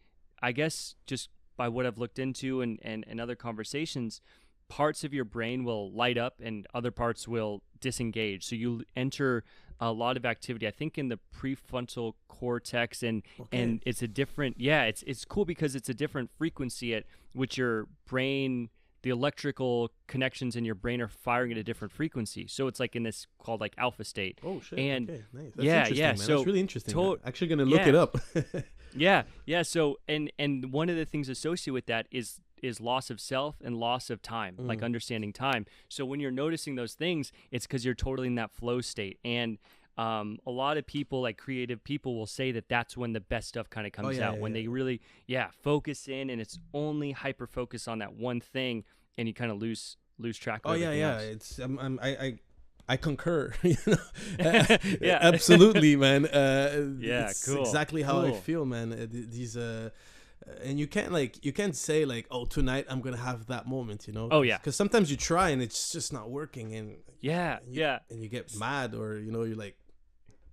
I guess just by what I've looked into and other conversations, parts of your brain will light up and other parts will disengage. So you enter a lot of activity, I think, in the prefrontal cortex, and it's a different, it's cool because it's a different frequency at which your brain, the electrical connections in your brain are firing at a different frequency. So it's like in this called like alpha state. Oh shit. And okay, nice. That's interesting, man. So that's really interesting. I'm actually gonna look it up. Yeah. So and one of the things associated with that is loss of self and loss of time, like understanding time. So when you're noticing those things, it's because you're totally in that flow state. And a lot of people, like creative people, will say that that's when the best stuff kind of comes out, when they really focus in, and it's only hyper focus on that one thing, and you kind of lose track of everything else. It's I concur. Absolutely, man. It's cool. Exactly how I feel, man. These and you can't say like, oh, tonight I'm gonna have that moment, you know. Oh yeah. Because sometimes you try and it's just not working, and Yeah. and you get mad, or you know, you're like,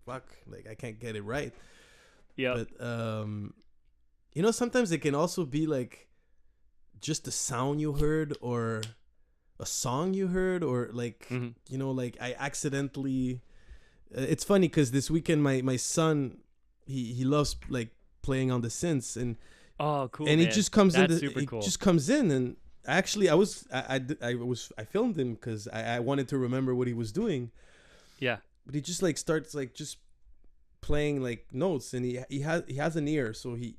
fuck, like I can't get it right. Yeah. But you know, sometimes it can also be like just a sound you heard, or a song you heard, or like you know, like I accidentally. It's funny because this weekend my son he loves like playing on the synths, and oh cool, and man. he just comes That's in. super cool. Just comes in, and actually I filmed him because I wanted to remember what he was doing. Yeah. But he just like starts like just playing like notes, and he has an ear, so he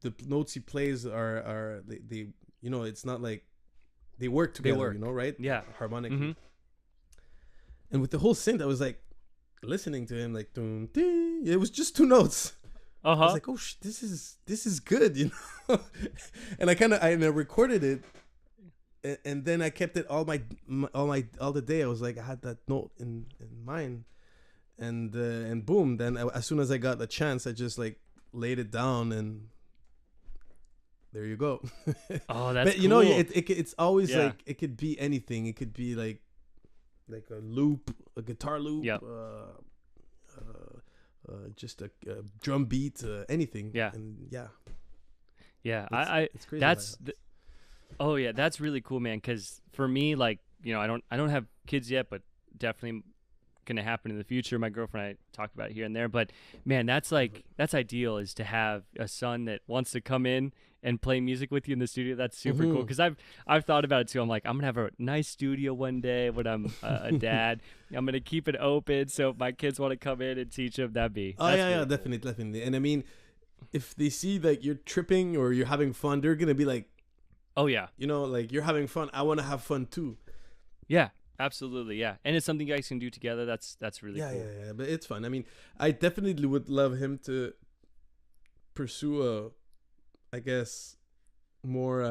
the notes he plays are they you know, it's not like they work together, you know, right? Yeah, harmonically. And with the whole synth, I was like listening to him like dun, ding. It was just two notes. I was like, oh this is good, you know. And I recorded it, and then I kept it all the day. I was like, I had that note in mind, and boom, then as soon as I got the chance, I just like laid it down, and there you go. Oh, that's but you cool. know, it's always like, it could be anything. It could be like a loop, a guitar loop, just a drum beat, anything. And it's crazy. That's oh yeah, that's really cool, man. Because for me, like, you know, I don't have kids yet, but definitely gonna happen in the future. My girlfriend and I talk about it here and there, but man, that's ideal, is to have a son that wants to come in and play music with you in the studio. That's super cool, because I've thought about it too. I'm like, I'm gonna have a nice studio one day when I'm a dad. I'm gonna keep it open, so if my kids want to come in and teach them, that'd be really definitely. And I mean, if they see that you're tripping or you're having fun, they're gonna be like, oh yeah, you know, like, you're having fun, I want to have fun too. Yeah, absolutely. Yeah, and it's something you guys can do together. That's really cool. Yeah, but it's fun. I mean, I definitely would love him to pursue I guess more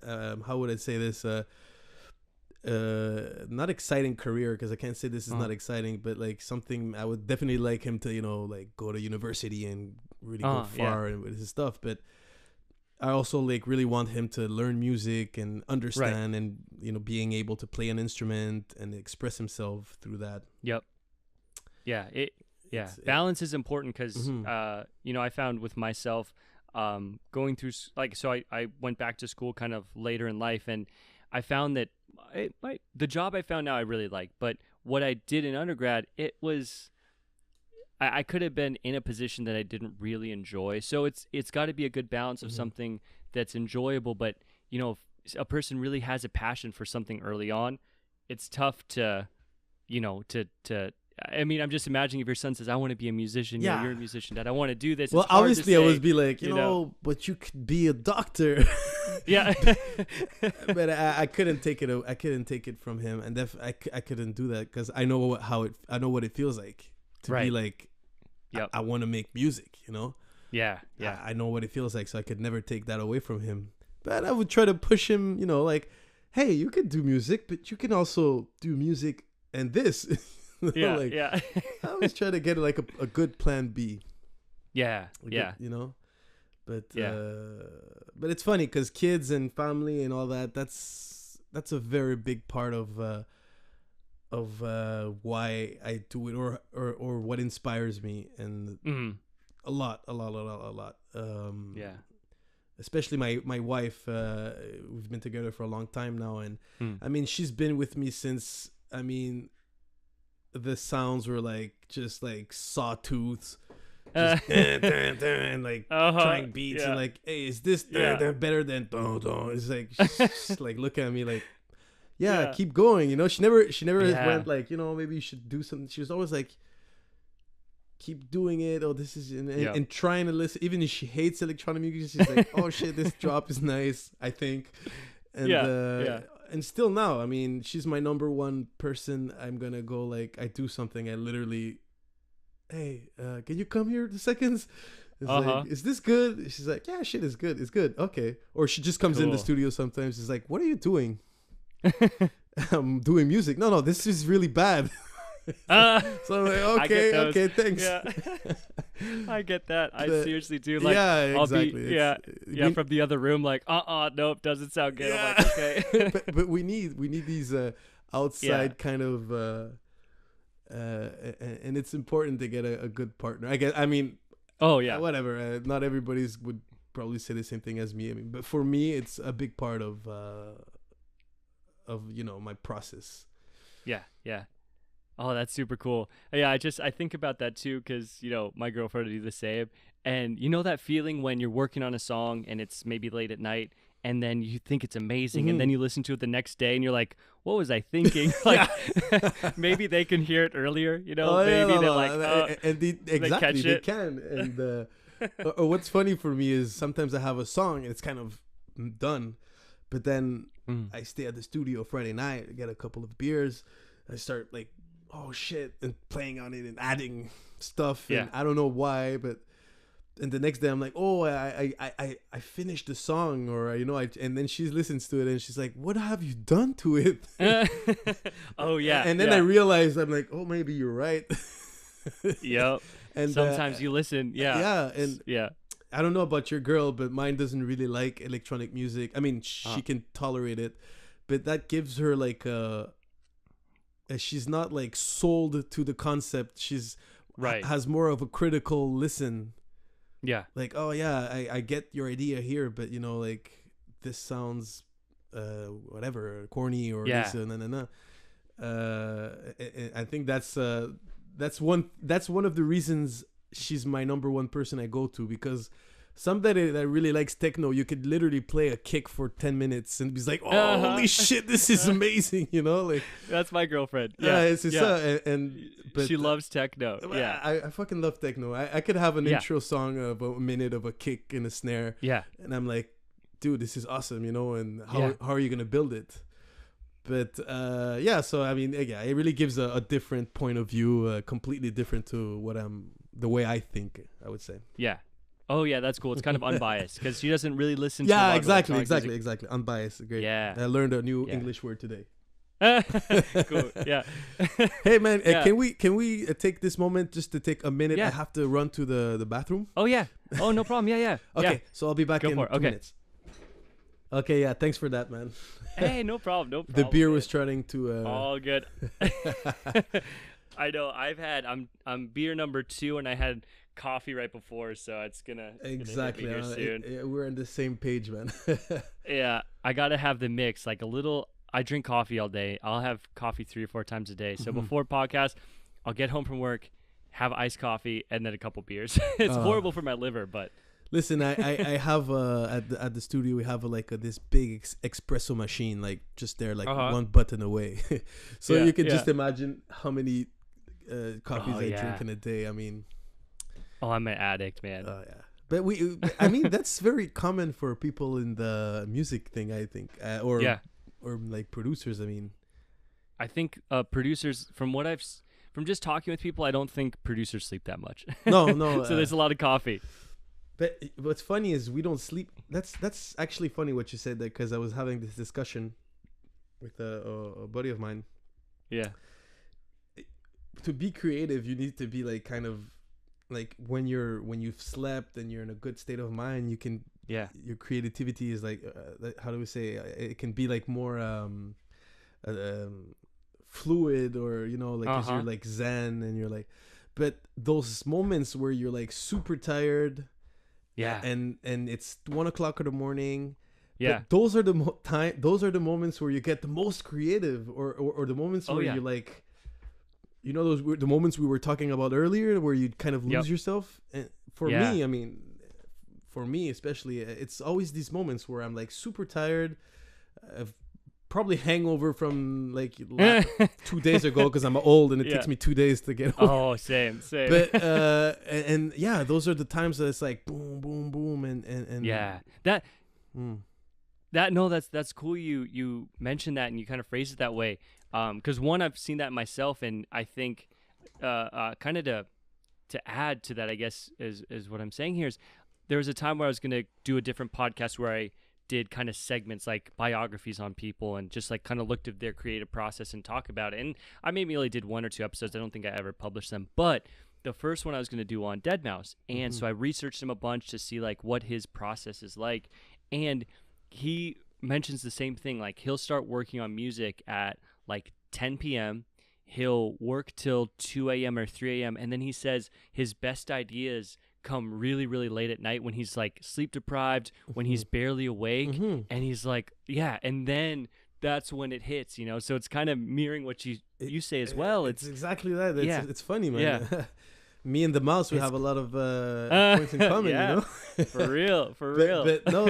how would I say this, not exciting career, because I can't say this is not exciting, but like something I would definitely like him to, you know, like go to university and really go far and with his stuff. But I also like really want him to learn music and understand, and you know, being able to play an instrument and express himself through that. Yep. Yeah. Balance is important, because you know, I found with myself going through, like, so I went back to school kind of later in life, and I found that the job I found now I really like, but what I did in undergrad, it was I could have been in a position that I didn't really enjoy. So it's got to be a good balance of something that's enjoyable, but you know, if a person really has a passion for something early on, it's tough to, you know, to I mean, I'm just imagining if your son says, I want to be a musician, you know, you're a musician, Dad, I want to do this. Well, obviously I would be like, you know, but you could be a doctor. Yeah. But I couldn't take it. I couldn't take it from him. And I couldn't do that, because I know I know what it feels like to be like, I want to make music, you know? Yeah. I know what it feels like, so I could never take that away from him. But I would try to push him, you know, like, hey, you could do music, but you can also do music and this. I always try to get like a good plan B. Yeah. You know, but it's funny, because kids and family and all that, that's a very big part of why I do it, or what inspires me, and a lot. Especially my wife. We've been together for a long time now, and I mean, she's been with me since, I mean, the sounds were like just like sawtooths, just and like trying beats, and like, hey, is this better than it's like she's like looking at me like, keep going, you know. She never went like, you know, maybe you should do something. She was always like, keep doing it. Oh, this is and trying to listen, even if she hates electronic music, she's like, oh shit, this drop is nice, I think. And and still now, I mean, she's my number one person. I'm gonna go, like, I do something, I literally, hey, can you come here a second? It's like, is this good? She's like, yeah, shit is good. It's good. Okay. Or she just comes in the studio sometimes. She's like, what are you doing? I'm doing music. No, this is really bad. So I'm like, okay, thanks. I get that. I But- seriously do. Like, yeah, I'll exactly. be, yeah, we- from the other room, like, nope, doesn't sound good. I'm Yeah. like, okay. but we need these outside kind of and it's important to get a good partner. I guess. I mean, Oh yeah, whatever. Not everybody's would probably say the same thing as me. I mean, but for me, it's a big part of my process. yeah, yeah. Oh, that's super cool. Yeah, I think about that too, because my girlfriend would do the same. And you know that feeling when you're working on a song and it's maybe late at night, and then you think it's amazing, and then you listen to it the next day, and you're like, "What was I thinking?" Like, maybe they can hear it earlier. Maybe they're like, and exactly catch they it. can. And or what's funny for me is sometimes I have a song and it's kind of done, but then I stay at the studio Friday night, get a couple of beers, I start like, oh shit, and playing on it and adding stuff. And I don't know why, but and the next day I'm like, oh, I finished the song, or and then she listens to it and she's like, what have you done to it? Oh yeah. And then I realized, I'm like, oh, maybe you're right. Yep. And sometimes you listen. Yeah. And yeah. I don't know about your girl, but mine doesn't really like electronic music. I mean, she can tolerate it, but that gives her like she's not like sold to the concept. She's has more of a critical listen. Yeah. Like, oh yeah, I get your idea here, but like this sounds whatever, corny, or this, I think that's one of the reasons she's my number one person I go to, because somebody that really likes techno, you could literally play a kick for 10 minutes and be like, oh, holy shit, this is amazing, like that's my girlfriend. But she loves techno. Yeah, I fucking love techno. I could have an intro song of a minute of a kick and a snare, and I'm like, dude, this is awesome, and how are you gonna build it? But so I mean, it really gives a different point of view, completely different to the way I think, I would say. Yeah. Oh yeah, that's cool. It's kind of unbiased because she doesn't really listen to a lot of exactly. Unbiased, great. Yeah. I learned a new English word today. Cool. Yeah. Hey man, can we take this moment just to take a minute? I have to run to the bathroom. Oh yeah. Oh no problem. Yeah. Okay, so I'll be back in 2 minutes. Okay, yeah, thanks for that, man. Hey, no problem. The beer was trying to. All good. I know. I'm beer number 2, and I had coffee right before, so it's gonna exactly hit me here soon. We're on the same page, man. Yeah, I gotta have the mix, like a little. I drink coffee all day. I'll have coffee 3 or 4 times a day. So before podcast, I'll get home from work, have iced coffee, and then a couple beers. It's horrible for my liver, but listen, I have at the studio we have this big espresso machine, like just there, like one button away. So you can just imagine how many coffees I drink in a day. I mean. Oh, I'm an addict, man. Oh, yeah. But I mean, that's very common for people in the music thing, I think. Or like producers, I mean. I think producers, from just talking with people, I don't think producers sleep that much. No. So there's a lot of coffee. But what's funny is we don't sleep. That's actually funny what you said there, because I was having this discussion with a buddy of mine. Yeah. To be creative, you need to be like kind of like when you've slept and you're in a good state of mind, you can your creativity is like how do we say it can be like more fluid, or like 'cause you're like zen and you're like, but those moments where you're like super tired, and it's 1:00 in the morning, those are the moments where you get the most creative, or the moments where you're like, those were the moments we were talking about earlier, where you kind of lose yourself. And for me, I mean, for me especially, it's always these moments where I'm like super tired, probably hangover from like 2 days ago, because I'm old and it takes me 2 days to get over. Oh, same. But and those are the times that it's like boom, boom, boom, and that's cool. You mentioned that and you kind of phrased it that way. Because I've seen that myself, and I think kind of to add to that, I guess, is what I'm saying here is there was a time where I was going to do a different podcast where I did kind of segments like biographies on people and just like kind of looked at their creative process and talk about it. And I maybe only did 1 or 2 episodes. I don't think I ever published them. But the first one I was going to do on deadmau5, and so I researched him a bunch to see like what his process is like, and he mentions the same thing. Like he'll start working on music at like 10 p.m. He'll work till 2 a.m. or 3 a.m. and then he says his best ideas come really, really late at night when he's like sleep deprived, when he's barely awake, and he's like, yeah, and then that's when it hits, you know. So it's kind of mirroring what you say as well. It's exactly that. It's funny, man. Yeah. Me and the mouse, we have a lot of points in common, yeah. you know. For real. But no,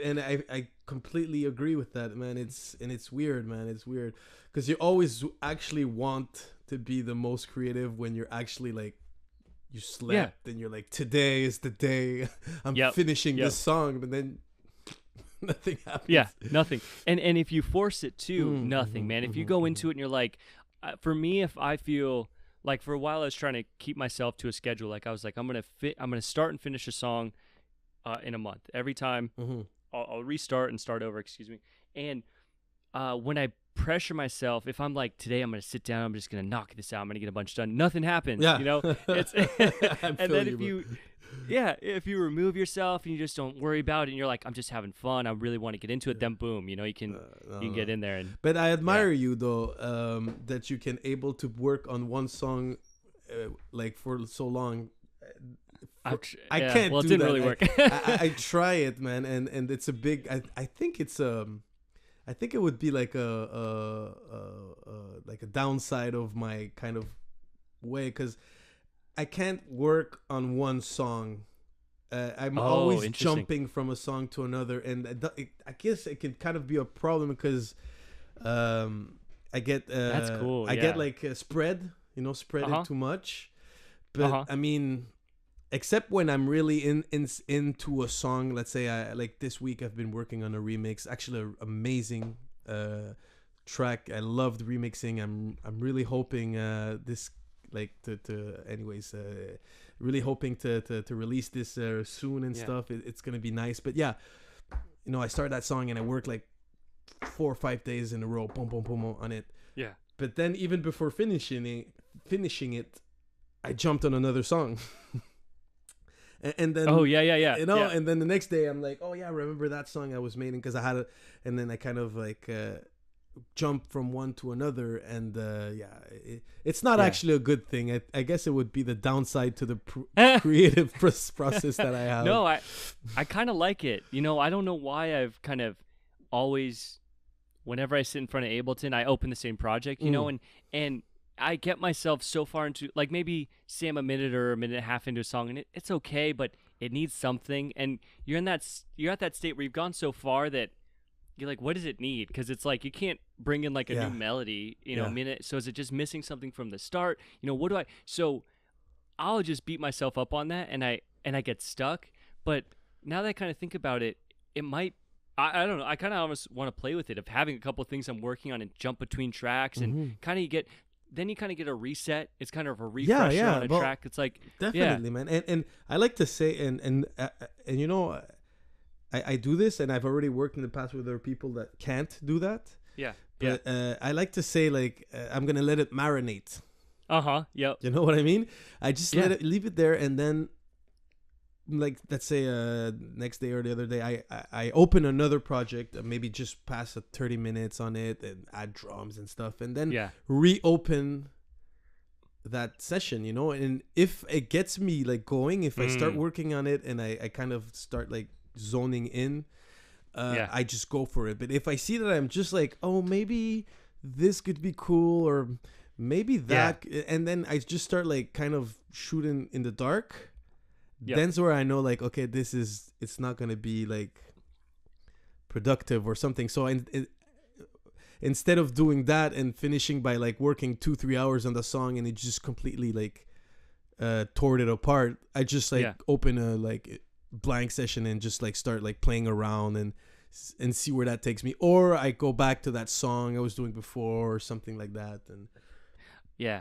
and I completely agree with that, man. It's weird, man. It's weird because you always actually want to be the most creative when you're actually like, you slept and you're like, today is the day I'm finishing this song, but then nothing happens. Yeah, nothing. And if you force it to, nothing, man. If you go into it and you're like, for me, if I feel like for a while I was trying to keep myself to a schedule, like I was like, I'm gonna start and finish a song in a month. Every time I'll restart and start over, excuse me. And when I pressure myself, if I'm like, today I'm gonna sit down, I'm just gonna knock this out, I'm gonna get a bunch done, nothing happens. You know, it's and then if you remove yourself and you just don't worry about it and you're like, I'm just having fun, I really want to get into it, then boom, you know, you can get in there. And but I admire you though, that you can able to work on one song like for so long. I can't. Well, it do didn't that. really work. I try it, man, and it's a big. I think it's I think it would be like a downside of my kind of way, because I can't work on one song. I'm always jumping from a song to another, and I guess it can kind of be a problem because I get that's cool. I get like spread it too much. But I mean, except when I'm really into a song. Let's say like this week I've been working on a remix, actually an amazing track. I loved remixing. I'm really hoping this like to anyways really hoping to release this soon and stuff. It's gonna be nice. But yeah, you know, I started that song and I worked like 4 or 5 days in a row, boom boom boom on it. Yeah. But then even before finishing it, I jumped on another song. And then you know, and then the next day I'm like, oh yeah, I remember that song I was making, because I had it, and then I kind of like jump from one to another, and it's not actually a good thing. I guess it would be the downside to the creative process that I have. No, I kind of like it. You know, I don't know why I've kind of always, whenever I sit in front of Ableton, I open the same project, you know, and I get myself so far into, like, maybe say I'm a minute or a minute and a half into a song, and it's okay, but it needs something, and you're at that state where you've gone so far that you're like, what does it need? Because it's like you can't bring in like a new melody, you know, a minute. So is it just missing something from the start? You know, so I'll just beat myself up on that, and I get stuck. But now that I kind of think about it, it might. I don't know. I kind of almost want to play with it, of having a couple of things I'm working on and jump between tracks, and kind of get a reset. It's kind of a refresher on a track. It's like definitely, man. And I like to say, and you know, I do this, and I've already worked in the past with other people that can't do that. Yeah. But I like to say, like, I'm gonna let it marinate. Yep. You know what I mean? I just leave it there, and then, like, let's say next day or the other day, I open another project, maybe just pass 30 minutes on it and add drums and stuff, and then reopen that session, you know. And if it gets me like going, if I start working on it and I kind of start like zoning in, I just go for it. But if I see that I'm just like, oh, maybe this could be cool, or maybe that, and then I just start like kind of shooting in the dark, then's where I know, like, okay, it's not gonna be like productive or something. So instead of doing that and finishing by like working 2-3 hours on the song and it just completely like tore it apart, I just like open a like blank session and just like start like playing around and see where that takes me, or I go back to that song I was doing before or something like that. And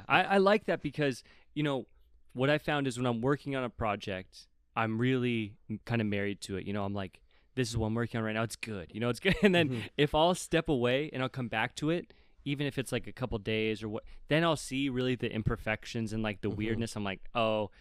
I like that, because, you know, what I found is when I'm working on a project, I'm really kind of married to it. You know, I'm like, this is what I'm working on right now. It's good. You know, it's good. And then if I'll step away and I'll come back to it, even if it's like a couple days or what, then I'll see really the imperfections and like the weirdness. I'm like, oh,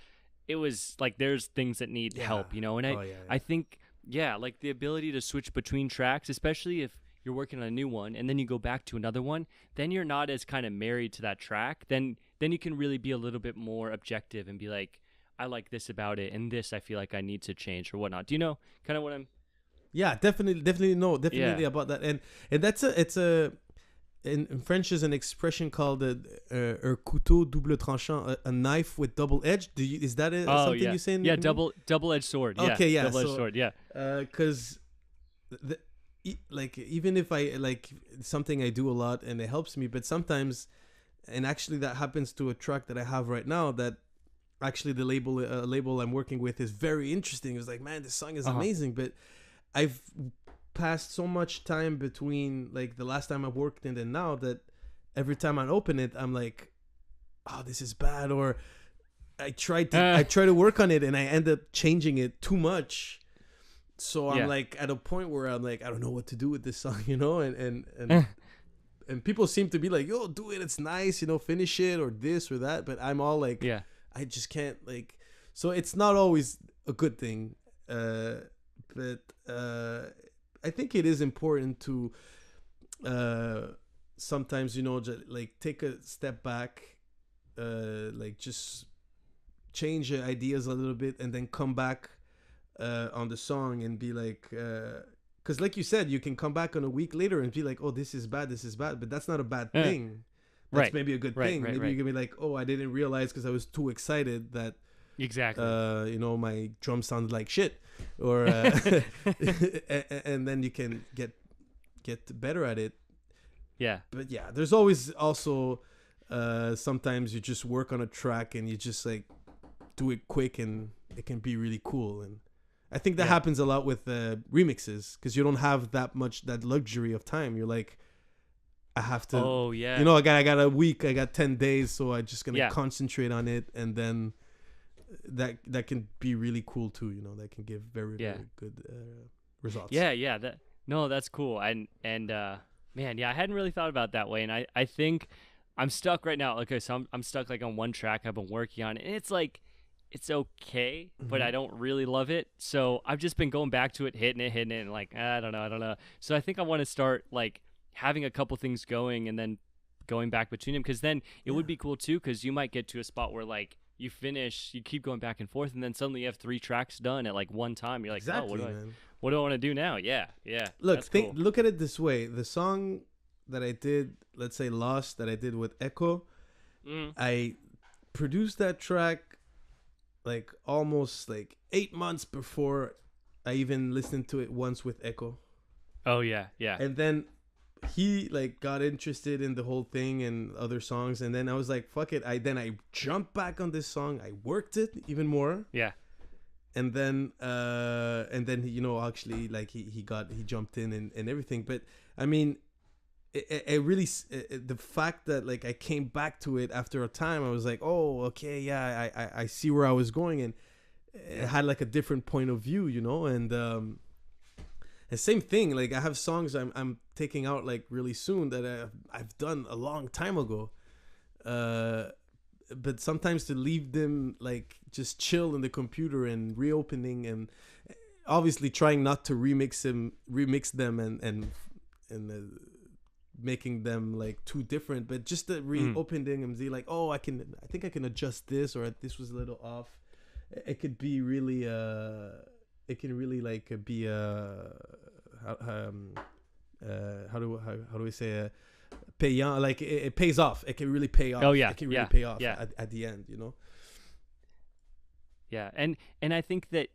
it was like there's things that need help, you know. And I think like the ability to switch between tracks, especially if you're working on a new one and then you go back to another one, then you're not as kind of married to that track. Then you can really be a little bit more objective and be like, I like this about it, and this I feel like I need to change or whatnot. Do you know kind of what I'm? Yeah, definitely about that. And that's in French is an expression called un couteau double tranchant, a knife with double edge. Is that something you say? Yeah, double-edged sword. Okay, yeah, double-edged sword. Yeah. Because like even if I like something I do a lot and it helps me, but sometimes, and actually that happens to a track that I have right now that actually the label I'm working with is very interesting. It was like, man, this song is amazing, but I've passed so much time between like the last time I worked and then now that every time I open it, I'm like, oh, this is bad, or I try to work on it and I end up changing it too much. So I'm like at a point where I'm like, I don't know what to do with this song, you know, and people seem to be like, yo, do it, it's nice, you know, finish it or this or that, but I'm all like, I just can't, like, so it's not always a good thing, but I think it is important to sometimes, you know, just like take a step back, like just change your ideas a little bit and then come back on the song and be like, because like you said, you can come back on a week later and be like, oh, this is bad, but that's not a bad thing. That's maybe a good thing. Maybe you can be like, oh, I didn't realize because I was too excited that you know, my drum sounded like shit, or and then you can get better at it. Yeah. But yeah, there's always also sometimes you just work on a track and you just like do it quick and it can be really cool. And I think that happens a lot with remixes because you don't have that luxury of time. You're like, I have to, you know, I got a week, I got 10 days, so I'm just gonna concentrate on it, and then that can be really cool too, you know. That can give very good results. That's cool. And man, I hadn't really thought about it that way, and I think I'm stuck right now. Okay, so I'm stuck like on one track I've been working on, and it's like it's okay, but I don't really love it, so I've just been going back to it, hitting it and like I don't know. So I think I want to start like having a couple things going and then going back between them, because then it would be cool too, because you might get to a spot where like you finish, you keep going back and forth, and then suddenly you have 3 tracks done at like one time. You're like, exactly, what do I want to do now? Yeah. Look at it this way. The song that I did, let's say Lost, that I did with Eekkoo, I produced that track like almost like 8 months before I even listened to it once with Eekkoo. Oh yeah. And then he like got interested in the whole thing and other songs, and then I was like, fuck it. I jumped back on this song. I worked it even more. Yeah. And then you know, actually like he jumped in and everything. But I mean, it really the fact that like I came back to it after a time, I was like, oh, okay, yeah, I see where I was going, and it had like a different point of view, you know. And the same thing, like I have songs I'm taking out like really soon that I've done a long time ago, but sometimes to leave them like just chill in the computer and reopening, and obviously trying not to remix them and making them like too different, but just the reopening and be like, oh, I think I can adjust this, or this was a little off. It could be really it can really like be how do we say payant, like it pays off. It can really pay off. It can really pay off at the end, you know. And I think that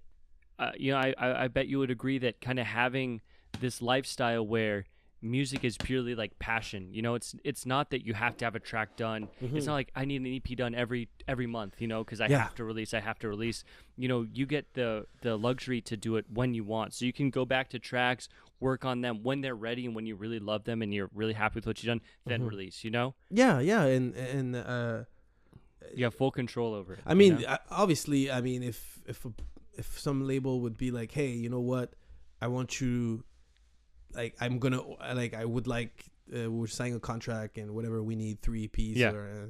you know, I bet you would agree that kind of having this lifestyle where music is purely like passion, you know, it's not that you have to have a track done. It's not like I need an EP done every month, you know, because I have to release. You know, you get the luxury to do it when you want, so you can go back to tracks, work on them when they're ready, and when you really love them and you're really happy with what you've done, then release, you know. And you have full control over it. I mean, you know? Obviously, I mean, if some label would be like, hey, you know what, I want you, like, I would like we're signing a contract and whatever, we need 3 EPs. Yeah. Or,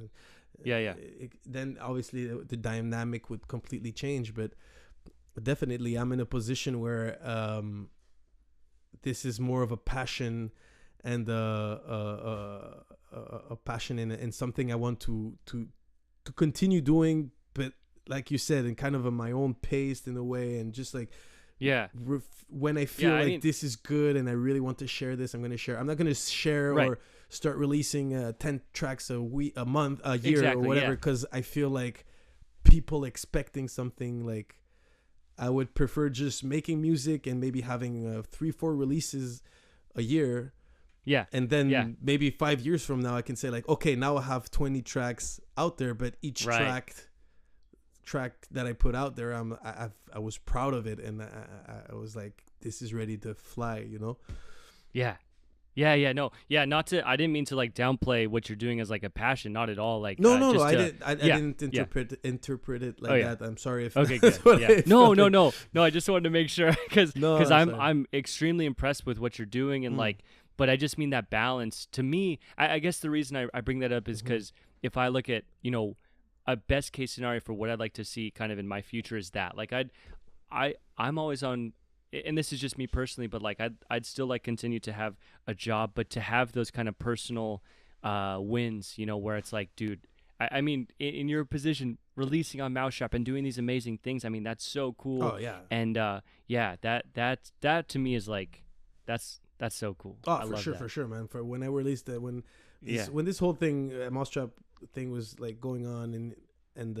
then obviously the dynamic would completely change. But definitely, I'm in a position where this is more of a passion and a passion in something I want to continue doing, but like you said, in kind of my own pace in a way, and just like when I feel this is good and I really want to share this, I'm going to share. I'm not going to share or start releasing 10 tracks a week, a month, a year, or whatever, because I feel like people expecting something. Like, I would prefer just making music and maybe having 3-4 releases a year. Yeah. And then maybe 5 years from now, I can say like, okay, now I have 20 tracks out there, but each track that I put out there, I was proud of it, and I was like, this is ready to fly, you know? Yeah. Not to, I didn't mean to like downplay what you're doing as like a passion, not at all. Like, no, I didn't interpret it like that. I'm sorry if okay, good. No. I just wanted to make sure because I'm extremely impressed with what you're doing, and like, but I just mean that balance. To me, I guess the reason I bring that up is because if I look at, you know, a best case scenario for what I'd like to see kind of in my future is that, like, I'm always on, and this is just me personally, but like I'd still like continue to have a job, but to have those kind of personal wins, you know, where it's like, dude, I mean, in your position, releasing on Mau5trap and doing these amazing things, I mean, that's so cool. Oh yeah. And that to me is like, that's so cool. Oh, for sure, man. For when I released that, when this whole thing, Mau5trap thing was like going on, and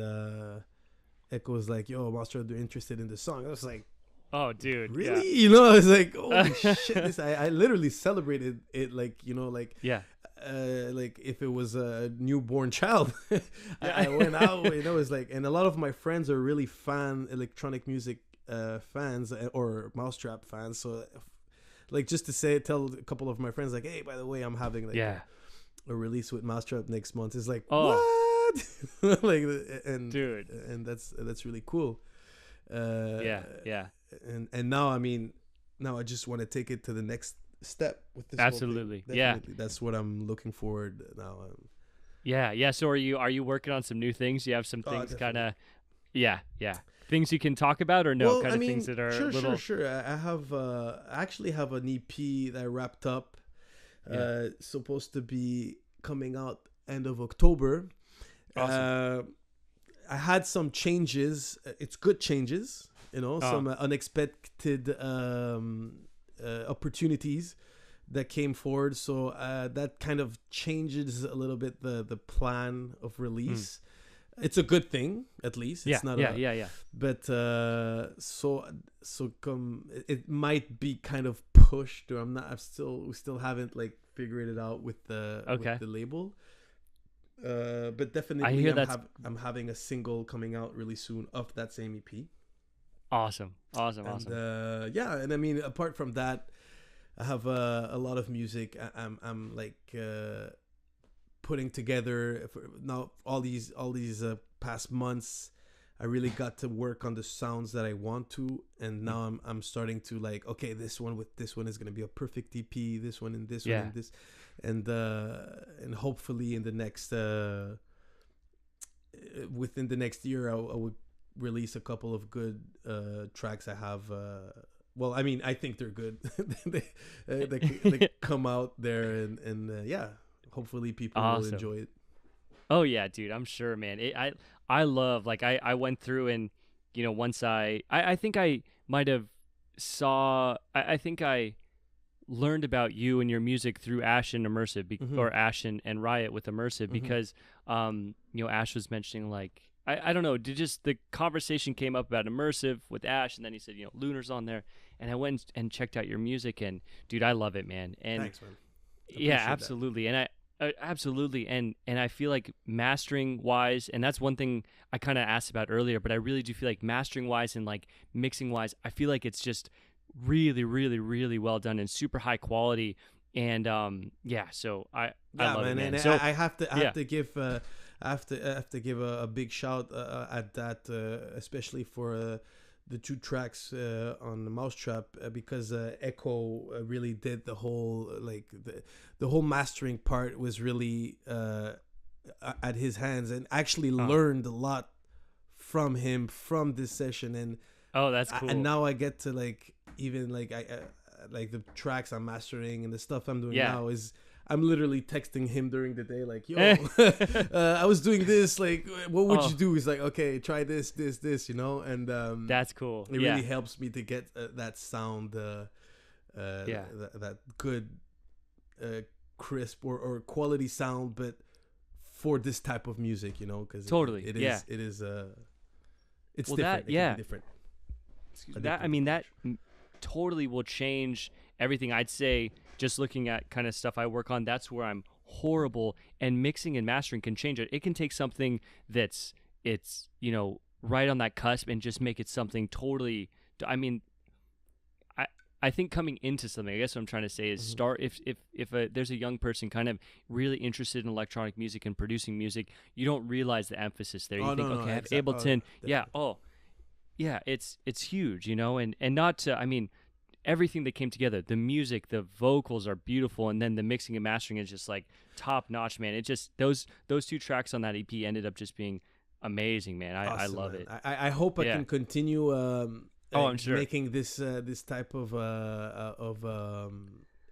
Eekkoo was like, yo, Mau5trap, they're interested in the song. I was like, oh, dude, really? You know, I was like, holy shit! I literally celebrated it, like, you know, like like if it was a newborn child. I went out, you know, it was like, and a lot of my friends are really electronic music fans or Mau5trap fans. So, like, just to tell a couple of my friends, like, hey, by the way, I'm having like a release with Mau5trap next month. It's like, what? Like, and dude, and that's really cool. And now, I mean, now I just want to take it to the next step with this. Absolutely. Definitely. That's what I'm looking forward now. So are you working on some new things? You have some things kind of, things you can talk about, or no? Well, things that are sure. I have actually have an EP that I wrapped up. Supposed to be coming out end of October. Awesome. I had some changes. It's good changes, you know, some unexpected opportunities that came forward. So that kind of changes a little bit the plan of release. It's a good thing, at least. It's not But it might be kind of pushed, or we still haven't like figured it out with the label. But definitely, I'm having a single coming out really soon of that same EP. Awesome. And I mean, apart from that, I have a lot of music. I'm like putting together now. All these past months, I really got to work on the sounds that I want to, and now I'm starting to like, okay, this one is gonna be a perfect EP. This one and this one and this. And hopefully in the next within the next year, I would release a couple of good tracks. I have well, I mean, I think they're good. they come out there, and hopefully people will enjoy it. Oh yeah, dude, I'm sure, man. I love, like, I went through, and, you know, once I think I might have I think I learned about you and your music through Ash and EMERCIVE, or Ash and Riot with EMERCIVE, because you know, Ash was mentioning, like, I don't know, the conversation came up about EMERCIVE with Ash, and then he said, you know, LUNR's on there, and I went and checked out your music, and dude, I love it, man. And thanks, man. Absolutely. And absolutely, and I feel like mastering wise, and that's one thing I kind of asked about earlier, but I really do feel like mastering wise and like mixing wise, I feel like it's just really, really, really well done and super high quality. And so I love it, man. And so I have to give a big shout at that, especially for the two tracks on the Mau5trap because Eekkoo really did the whole like the whole mastering part was really at his hands, and actually learned a lot from him from this session. And oh, that's cool. And now I get to like even like I like the tracks I'm mastering and the stuff I'm doing now is I'm literally texting him during the day, like, yo, I was doing this, like, what would you do? He's like, okay, try this, you know? And that's cool. It really helps me to get that sound, that good, crisp or quality sound, but for this type of music, you know? Because totally, it is it's well, different. It can be different. That totally will change everything. I'd say, just looking at kind of stuff I work on, that's where I'm horrible, and mixing and mastering can change it. It can take something it's you know, right on that cusp and just make it something totally. I mean, I think coming into something, I guess what I'm trying to say is start if there's a young person kind of really interested in electronic music and producing music, you don't realize the emphasis there. You think, okay, I have Ableton, it's huge, you know, and not to, I mean, everything that came together, the music, the vocals are beautiful, and then the mixing and mastering is just like top notch, man. It just those two tracks on that EP ended up just being amazing, man. I awesome, love man. it. I hope I can continue I'm sure making this type of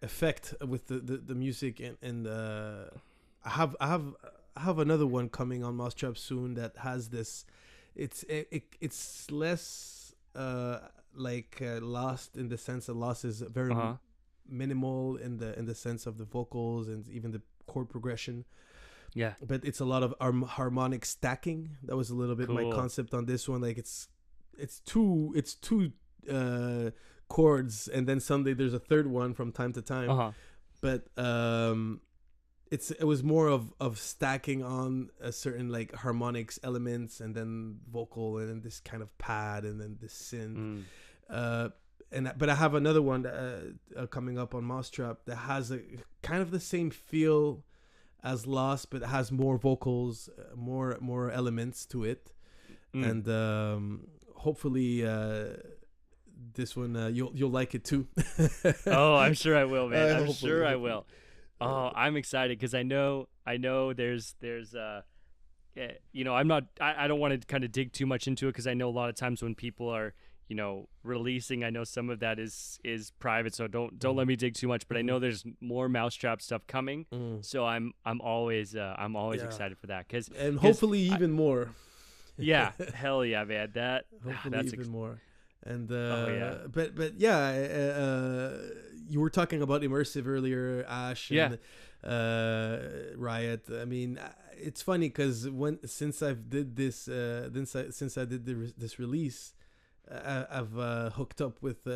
effect with the music, and I have another one coming on Mau5trap soon that has this. It's less Lost, in the sense that Lost is very minimal in the sense of the vocals and even the chord progression. Yeah, but it's a lot of harmonic stacking. That was a little bit my concept on this one. Like it's two chords, and then someday there's a third one from time to time. But it was more of stacking on a certain like harmonics elements, and then vocal, and then this kind of pad, and then this synth. But I have another one coming up on Mau5trap that has a kind of the same feel as Lost, but it has more vocals, more elements to it, and hopefully this one you'll like it too. Oh, I'm sure I will, man. I'm sure I will. Oh, I'm excited because I know there's you know, I don't want to kind of dig too much into it, because I know a lot of times when people are, you know, releasing, I know some of that is private, so don't let me dig too much, but I know there's more Mau5trap stuff coming, so I'm always excited for that, and hopefully even more. Yeah, hell yeah, man. That's even more. And but you were talking about immersive earlier, Ash, and Riot. I mean, it's funny because since I did this this release, I've hooked up with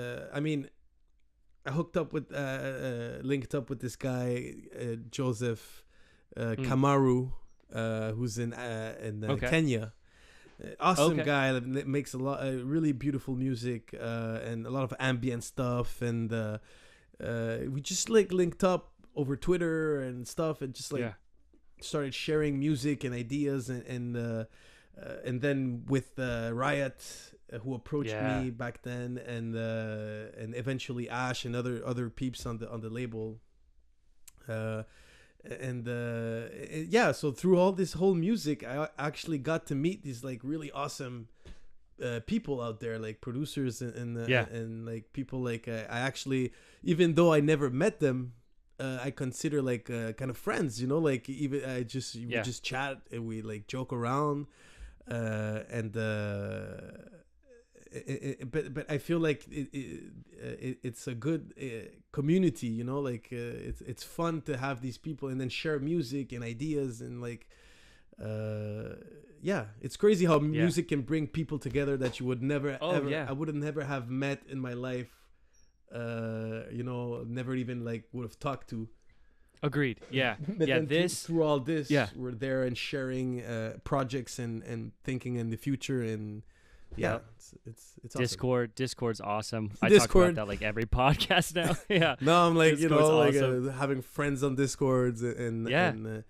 linked up with this guy Joseph Kamaru, who's in Kenya. Awesome guy that makes a lot really beautiful music, and a lot of ambient stuff, and we just like linked up over Twitter and stuff, and just like started sharing music and ideas, and then with Riot, who approached me back then, and eventually Ash and other peeps on the label, so through all this whole music, I actually got to meet these like really awesome people out there, like producers and like people like I actually, even though I never met them, I consider like kind of friends, you know, like even we just chat and we like joke around, but I feel like it's a good community, you know, like it's fun to have these people and then share music and ideas, and like it's crazy how music can bring people together that you would never I would never have met in my life, you know, never even like would have talked to. Agreed. Yeah. But then through all this, we're there and sharing projects and thinking in the future, and it's awesome. Discord's awesome. I talk about that like every podcast now. No, I'm like, Discord's you know, awesome. like having friends on Discords and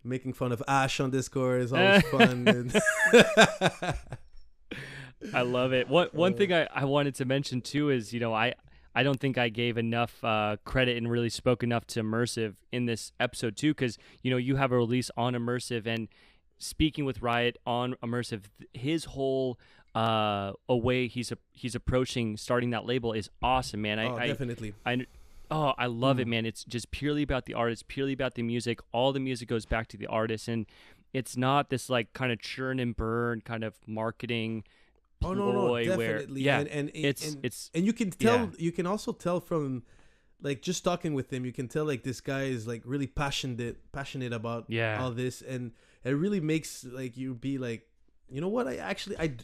making fun of Ash on Discord is always fun. I love it. One thing I wanted to mention too is, I don't think I gave enough credit and really spoke enough to Immersive in this episode too, because you have a release on Immersive, and speaking with Riot on Immersive, his whole a way he's approaching starting that label is awesome, man. Definitely. I love it, man. It's just purely about the artist, purely about the music. All the music goes back to the artist, and it's not this like kind of churn and burn kind of marketing. No, definitely. And you can tell. You can also tell from like just talking with him. You can tell like this guy is like really passionate about all this, and it really makes like you be like, you know what? I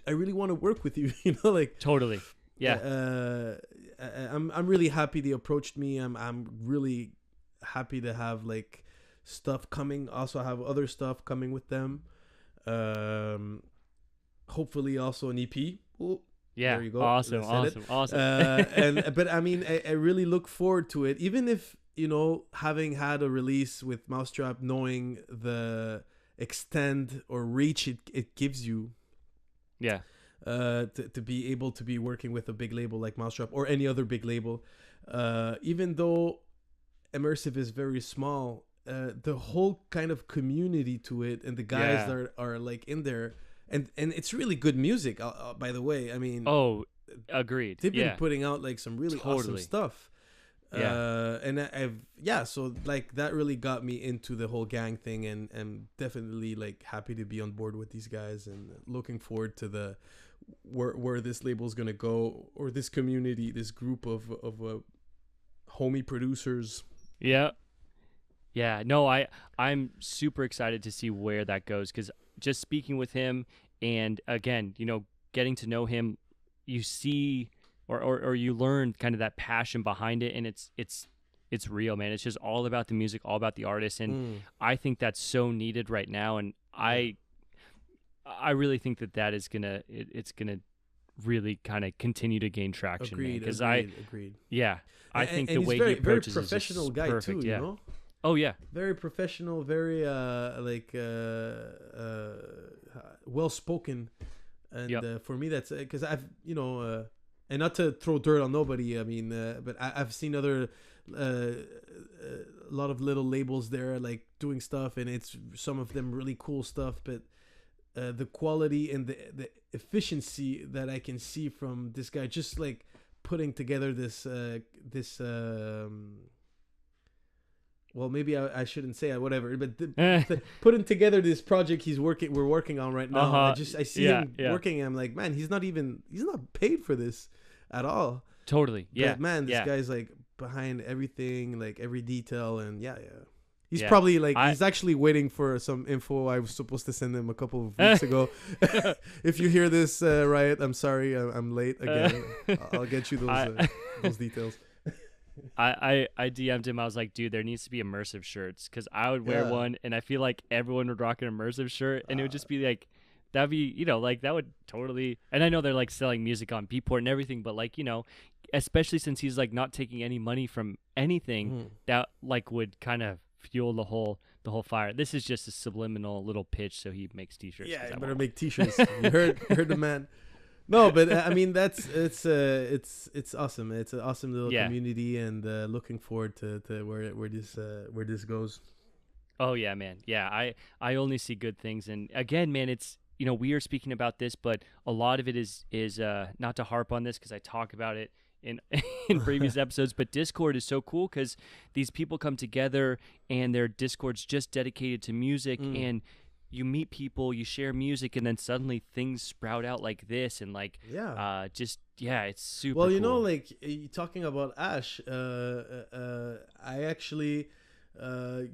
really want to work with you. Like totally. Yeah. I'm really happy they approached me. I'm really happy to have like stuff coming. Also, I have other stuff coming with them. Hopefully, also an EP. Ooh, yeah. There you go. Awesome. But I mean, I really look forward to it. Even if having had a release with Mau5trap, knowing the extent or reach it gives you. Yeah. To be able to be working with a big label like Mau5trap or any other big label, even though Immersive is very small, the whole kind of community to it and the guys that are like in there, and it's really good music. By the way, I mean, agreed. They've been putting out like some really awesome stuff. Yeah. So like that really got me into the whole gang thing, and definitely like happy to be on board with these guys and looking forward to the where this label's gonna go, or this community, this group of homie producers. Yeah. No, I'm super excited to see where that goes, because just speaking with him and again, getting to know him, you see or you learn kind of that passion behind it, and it's real, man. It's just all about the music, all about the artist, and I think that's so needed right now, and I really think that is gonna it's gonna really kind of continue to gain traction. Agreed. Yeah, I think the way he approaches very professional guy perfect, too. Yeah. You know. Oh yeah. Very professional. Very well spoken, and for me that's because I've and not to throw dirt on nobody, I mean, but I've seen other a lot of little labels there like doing stuff, and it's some of them really cool stuff, but the quality and the efficiency that I can see from this guy just like putting together this well, maybe I shouldn't say it, whatever, but putting together this project we're working on right now. I see him working, and I'm like, man, he's not paid for this at all. Totally. Yeah. But man, this guy's like behind everything, like every detail, and he's probably like he's actually waiting for some info I was supposed to send him a couple of weeks ago. If you hear this, Riot, I'm sorry, I'm late again. I'll get you those details. I DM'd him. I was like, dude, there needs to be Immersive shirts, because I would wear one, and I feel like everyone would rock an Immersive shirt, and it would just be like, that'd be, like that would totally. And I know they're like selling music on Beatport and everything, but like, especially since he's like not taking any money from anything, that like would kind of fuel the whole fire. This is just a subliminal little pitch, so he makes t-shirts. Yeah, you better make t-shirts. You heard the man. No, but I mean it's awesome. It's an awesome little community, and looking forward to where this goes. Oh yeah, man. Yeah, I only see good things, and again, man, it's we are speaking about this, but a lot of it is not to harp on this because I talk about it in previous episodes, but Discord is so cool because these people come together and their Discord's just dedicated to music, and you meet people, you share music, and then suddenly things sprout out like this, and like it's super well, cool. like you talking about Ash, I actually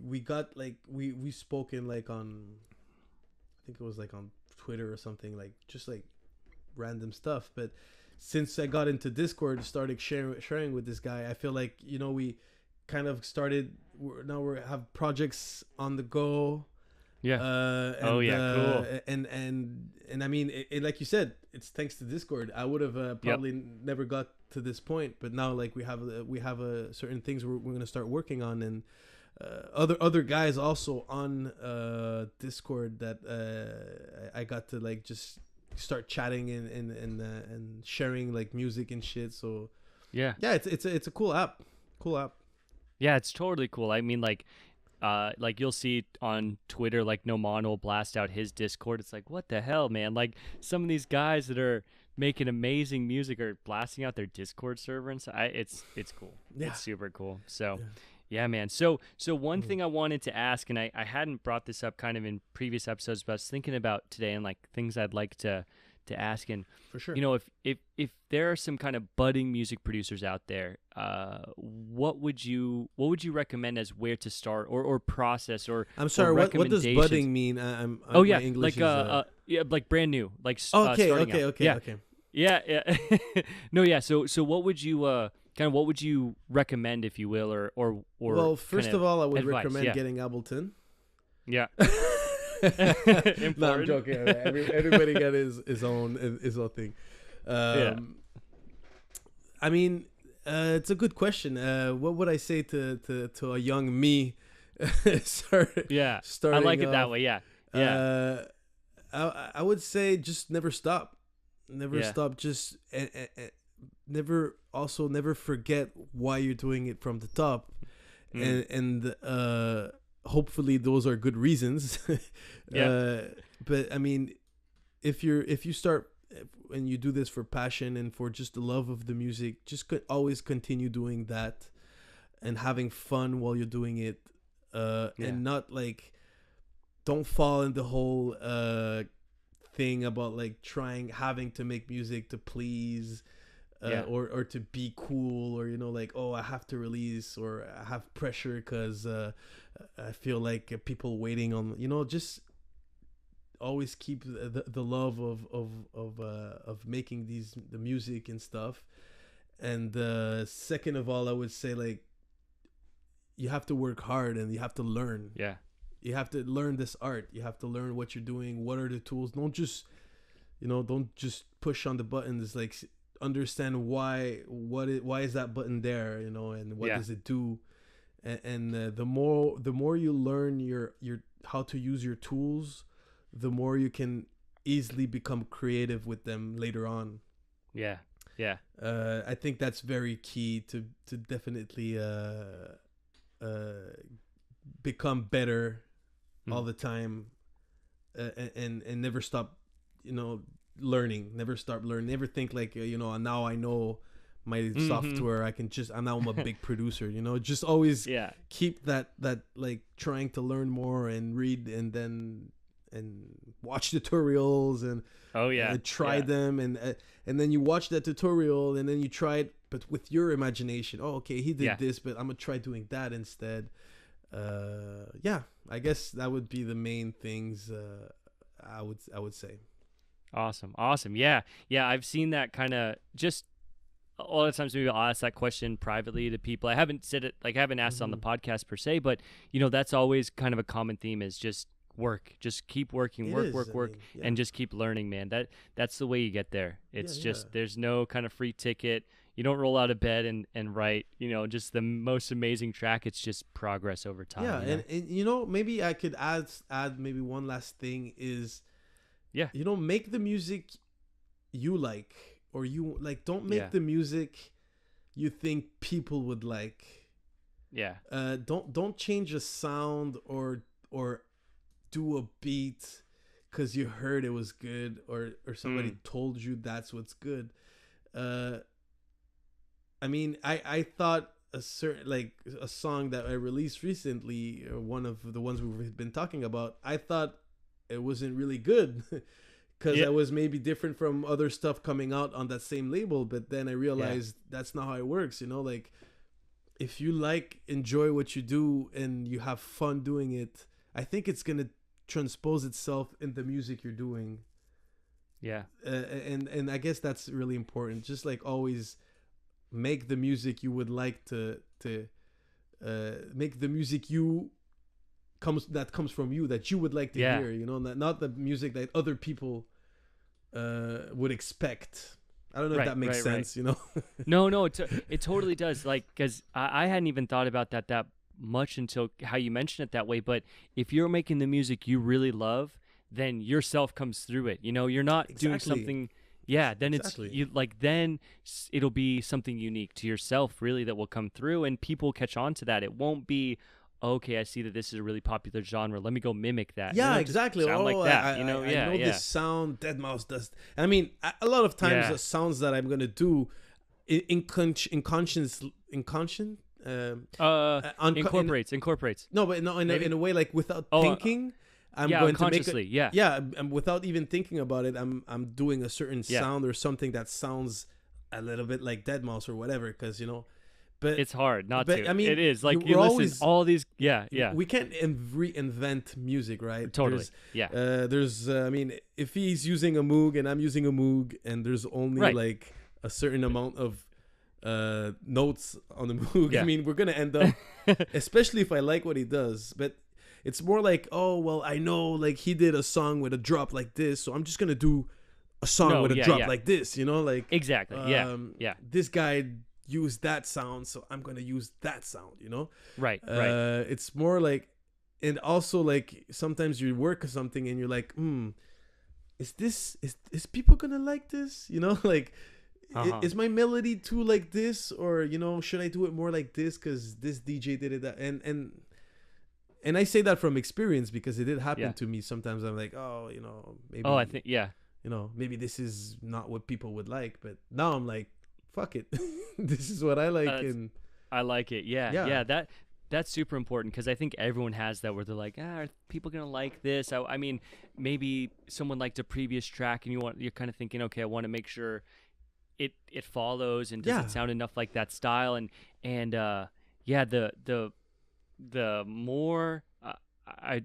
we got like we spoken like on, I think it was like on Twitter or something, like just like random stuff, but since I got into Discord, started sharing with this guy, I feel like we kind of started, now we have projects on the go. Cool. And I mean, it, like you said, it's thanks to Discord. I would have probably never got to this point, but now like we have certain things we're going to start working on, and other guys also on Discord that I got to like just start chatting and sharing like music and shit. So Yeah. yeah, it's a cool app. Cool app. Yeah, it's totally cool. I mean, like you'll see on Twitter, like Noman will blast out his Discord. It's like, what the hell, man? Like some of these guys that are making amazing music are blasting out their Discord server, and so it's cool. Yeah. It's super cool. So, yeah, man. So one thing I wanted to ask, and I hadn't brought this up kind of in previous episodes, but I was thinking about today and like things I'd like to ask. And For sure. you know, if there are some kind of budding music producers out there, what would you recommend as where to start or process or I'm sorry. What does budding mean? I'm oh yeah, my English like is, yeah, like brand new, like okay, starting out. okay, Yeah. okay. Yeah. No, yeah. So what would you what would you recommend, if you will, or Well, first of all, I would advice, recommend yeah. getting Ableton. Yeah. No, I'm joking. Everybody got his own thing. I mean, it's a good question. What would I say to a young me? Starting I like it that off? way. Yeah. I would say just never stop. Never stop. Just never forget why you're doing it from the top, and hopefully those are good reasons. But I mean, if you start and you do this for passion and for just the love of the music, just always continue doing that and having fun while you're doing it, and not like, don't fall in the whole thing about like having to make music to please, or to be cool, or like, oh, I have to release, or I have pressure because I feel like people waiting on, just always keep the love of making the music and stuff. And second of all, I would say, like, you have to work hard and you have to learn. You have to learn this art. You have to learn what you're doing. What are the tools? Don't just push on the buttons. Like, understand why is that button there, and what does it do. And the more you learn your how to use your tools, the more you can easily become creative with them later on. I think that's very key to definitely become better all the time, and never stop learning. Never stop learning. Never think like, now I know my software, I'm a big producer, just always keep that like trying to learn more and read and watch tutorials and try them, and then you watch that tutorial and then you try it, but with your imagination. Oh, okay, he did this, but I'm gonna try doing that instead. I guess that would be the main things I would say. Awesome. Yeah, I've seen that kind of just a lot of times. Maybe I'll ask that question privately to people. I haven't said it, like I haven't asked on the podcast per se, but that's always kind of a common theme, is just work. Just keep working, work, and just keep learning, man. That's the way you get there. It's there's no kind of free ticket. You don't roll out of bed and write, just the most amazing track. It's just progress over time. And maybe I could add maybe one last thing is, make the music you like, or you like. Don't make the music you think people would like. Don't change a sound or do a beat because you heard it was good, or somebody told you that's what's good. I mean, I thought a song that I released recently, one of the ones we've been talking about, I thought it wasn't really good because I was maybe different from other stuff coming out on that same label. But then I realized that's not how it works. Like, if you enjoy what you do and you have fun doing it, I think it's going to transpose itself in the music you're doing. And I guess that's really important. Just like always make the music you would like to make the music that comes from you, that you would like to hear, not the music that other people would expect. I don't know if that makes sense. No, it totally does. Like, because I hadn't even thought about that much until how you mentioned it that way. But if you're making the music you really love, then yourself comes through it. You know, you're not doing something. Yeah, then Exactly. it's you like then it'll be something unique to yourself, really, that will come through, and people catch on to that. It won't be, okay, I see that this is a really popular genre. Let me go mimic that. Yeah, You know, just exactly. sound like that. I You know, I yeah, know yeah, this sound. Dead does. I mean, a lot of times Yeah. the sounds that I'm gonna do, inconscious, Incorporates. no, but no, Maybe? in a way, like without Oh, thinking, I'm yeah, going to make unconsciously. Yeah, yeah, without even thinking about it, I'm doing a certain Yeah. sound or something that sounds a little bit like Dead Mouse or whatever, because but it's hard not but to. I mean, It is like we're you listen always all these. Yeah, yeah, we can't reinvent music, right? totally. Yeah, There's I mean, if he's using a Moog and I'm using a Moog, and there's only Right. like a certain amount of notes on the Moog, Yeah. I mean, we're gonna end up, especially if I like what he does. But it's more like, oh well, I know like he did a song with a drop like this, so I'm just gonna do a song No, with a yeah, drop yeah. like this, like exactly. Yeah, yeah. this guy used that sound, so I'm gonna use that sound, Right, right. It's more like, and also like sometimes you work on something and you're like, is people gonna like this, like is my melody too like this, or should I do it more like this because this DJ did it that, and I say that from experience because it did happen to me. Sometimes I'm like, oh, maybe, Oh, I think maybe this is not what people would like, but now I'm like, fuck it. This is what I like. And I like it. Yeah. That's super important, because I think everyone has that where they're like, are people gonna like this? I mean, maybe someone liked a previous track and you're kind of thinking, okay, I want to make sure it follows, and does it sound enough like that style, and the more I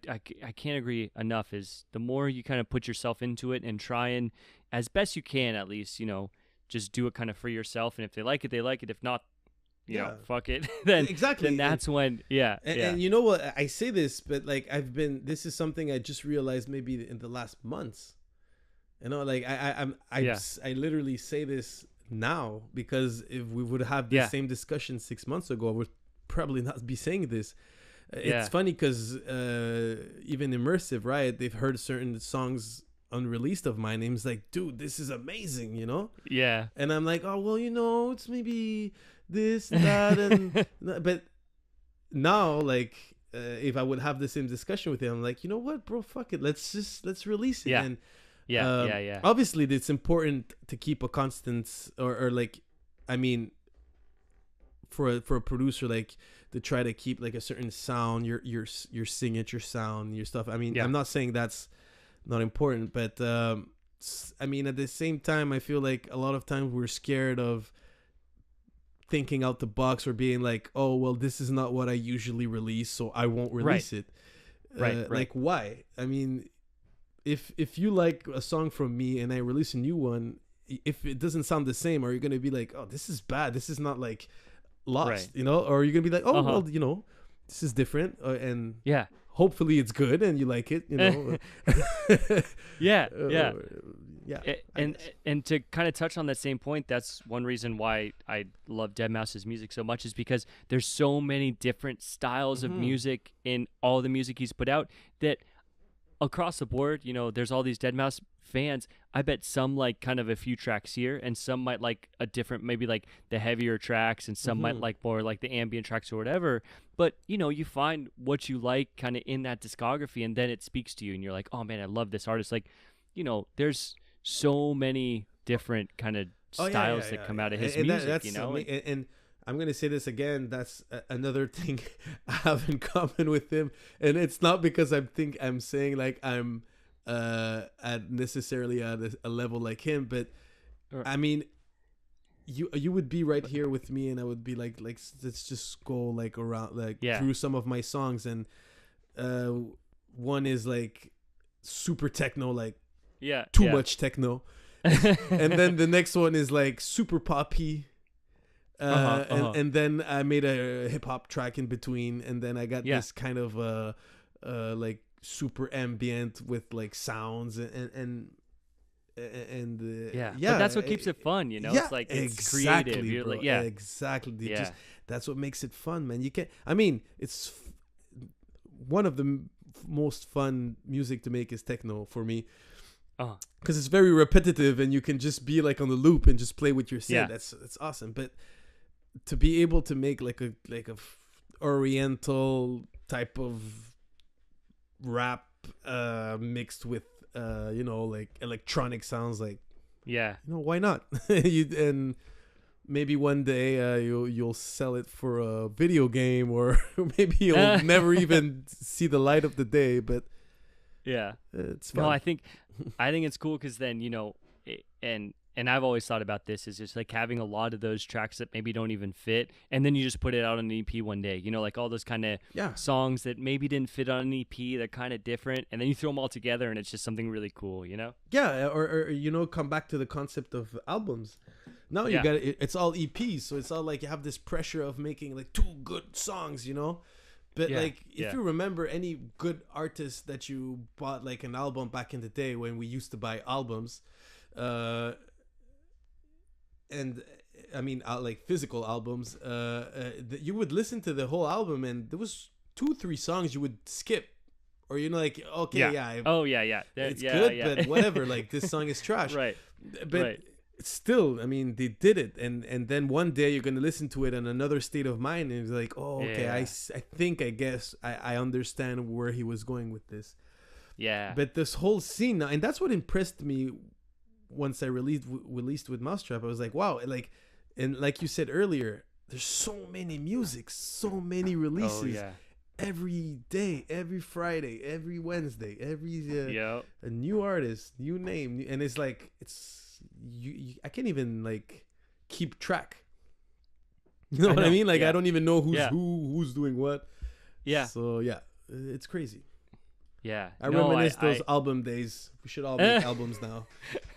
can't agree enough, is the more you kind of put yourself into it and try and, as best you can at least, just do it kind of for yourself, and if they like it, they like it. If not, fuck it. then exactly. Then that's when and you know what, I say this, but like this is something I just realized maybe in the last months. Like I literally say this now, because if we would have the same discussion 6 months ago, I would probably not be saying this. It's funny because even Immersive, right? They've heard certain songs unreleased of mine, and it's like, dude, this is amazing, Yeah. And I'm like, oh well, it's maybe this, that, and but now, like, if I would have the same discussion with him, I'm like, you know what, bro, fuck it, let's release it. Yeah. And Yeah. obviously it's important to keep a constant, or like, I mean, for a producer, like, to try to keep like a certain sound, your signature sound, your stuff. I mean, I'm not saying that's not important, but I mean, at the same time, I feel like a lot of times we're scared of thinking out the box, or being like, oh well, this is not what I usually release, so I won't release it. Right. Like, why? I mean, if you like a song from me and I release a new one, if it doesn't sound the same, are you gonna be like, oh, this is bad, this is not like Lost, or are you gonna be like, oh well, this is different, and hopefully it's good and you like it, Yeah. And And to kind of touch on that same point, that's one reason why I love deadmau5's music so much, is because there's so many different styles of music in all the music he's put out, that across the board, there's all these deadmau5 fans. I bet some like kind of a few tracks here, and some might like a different, maybe like the heavier tracks, and some might like more like the ambient tracks or whatever. But you find what you like kind of in that discography, and then it speaks to you, and you're like, oh man, I love this artist. Like, there's so many different kind of styles that come out of his music, and I'm going to say this again, that's another thing I have in common with him. And it's not because I'm saying like I'm at necessarily at a level like him, but I mean, you would be right here with me, and I would be like let's just go like around, like through some of my songs. And one is like super techno, like too much techno. And then the next one is like super poppy. And then I made a hip hop track in between, and then I got this kind of like super ambient with like sounds and but that's what keeps it fun, it's like it's creative, you're bro, like exactly. Just that's what makes it fun, man. You can't, I mean, it's one of the most fun music to make is techno for me. Oh, Because it's very repetitive and you can just be like on the loop and just play with your synth. Yeah. That's awesome. But to be able to make like a oriental type of rap mixed with like electronic sounds, like, yeah. why not? And maybe one day you'll sell it for a video game, or maybe you'll never even see the light of the day, but Yeah. it's fun. No, I think it's cool because then, and I've always thought about this is just like having a lot of those tracks that maybe don't even fit, and then you just put it out on an EP one day, like all those kind of songs that maybe didn't fit on an EP, they're kind of different, and then you throw them all together and it's just something really cool, Yeah, or come back to the concept of albums. Now you got it's all EPs, so it's all like you have this pressure of making like 2 good songs, But like, if you remember any good artist that you bought like an album back in the day when we used to buy albums, and I mean like physical albums, you would listen to the whole album and there was 2-3 songs you would skip, or like, okay, it's good, but whatever, like this song is trash, right? But right. Still, I mean, they did it, and then one day you're gonna listen to it in another state of mind, and it's like, I guess I understand where he was going with this. Yeah. But this whole scene, and that's what impressed me once I released with Mau5trap. I was like, wow, and like you said earlier, there's so many musics, so many releases. Every day, every Friday, every Wednesday, a new artist, new name, and it's like I can't even like keep track. You know what I mean? Like, I don't even know who's doing what. Yeah. So it's crazy. Yeah. I reminisce those album days. We should all make albums now.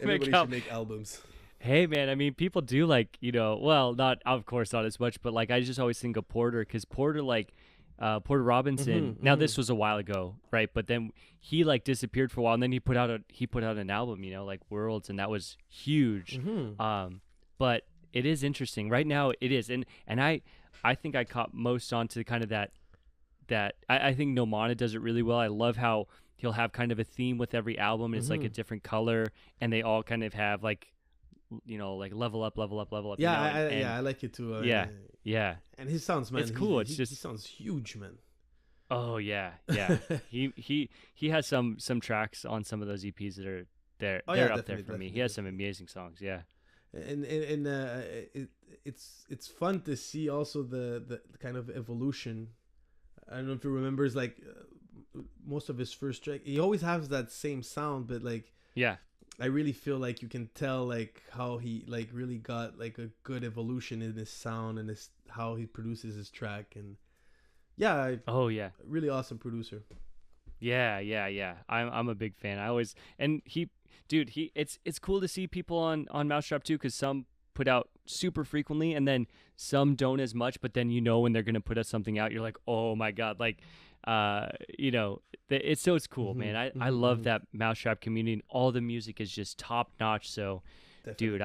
Everybody should make albums. Hey man, I mean, people do like, well, not, of course not as much, but like I just always think of Porter, because Porter, like Porter Robinson. Now this was a while ago, right? But then he like disappeared for a while, and then he put out an album, like Worlds, and that was huge. But it is interesting right now. It is, and I think I caught most onto kind of that I think Nomana does it really well. I love how he'll have kind of a theme with every album, and it's like a different color, and they all kind of have like, like level up. Yeah, I like it too. Yeah. And his sounds, man, it's cool. He sounds huge, man. Oh yeah. he has some tracks on some of those EPs that are there. They're up there for me. He has some amazing songs. Yeah. And it's fun to see also the kind of evolution. I don't know if you remember, it's like most of his first track, he always has that same sound, but like, I really feel like you can tell like how he like really got like a good evolution in his sound and how he produces his track, and really awesome producer. Yeah. I'm a big fan. I always, and it's cool to see people on Mau5trap too, because some put out super frequently and then some don't as much, but then when they're gonna put something out, you're like, oh my god, like it's cool, man. I love that Mau5trap community, and all the music is just top notch. So definitely. Dude,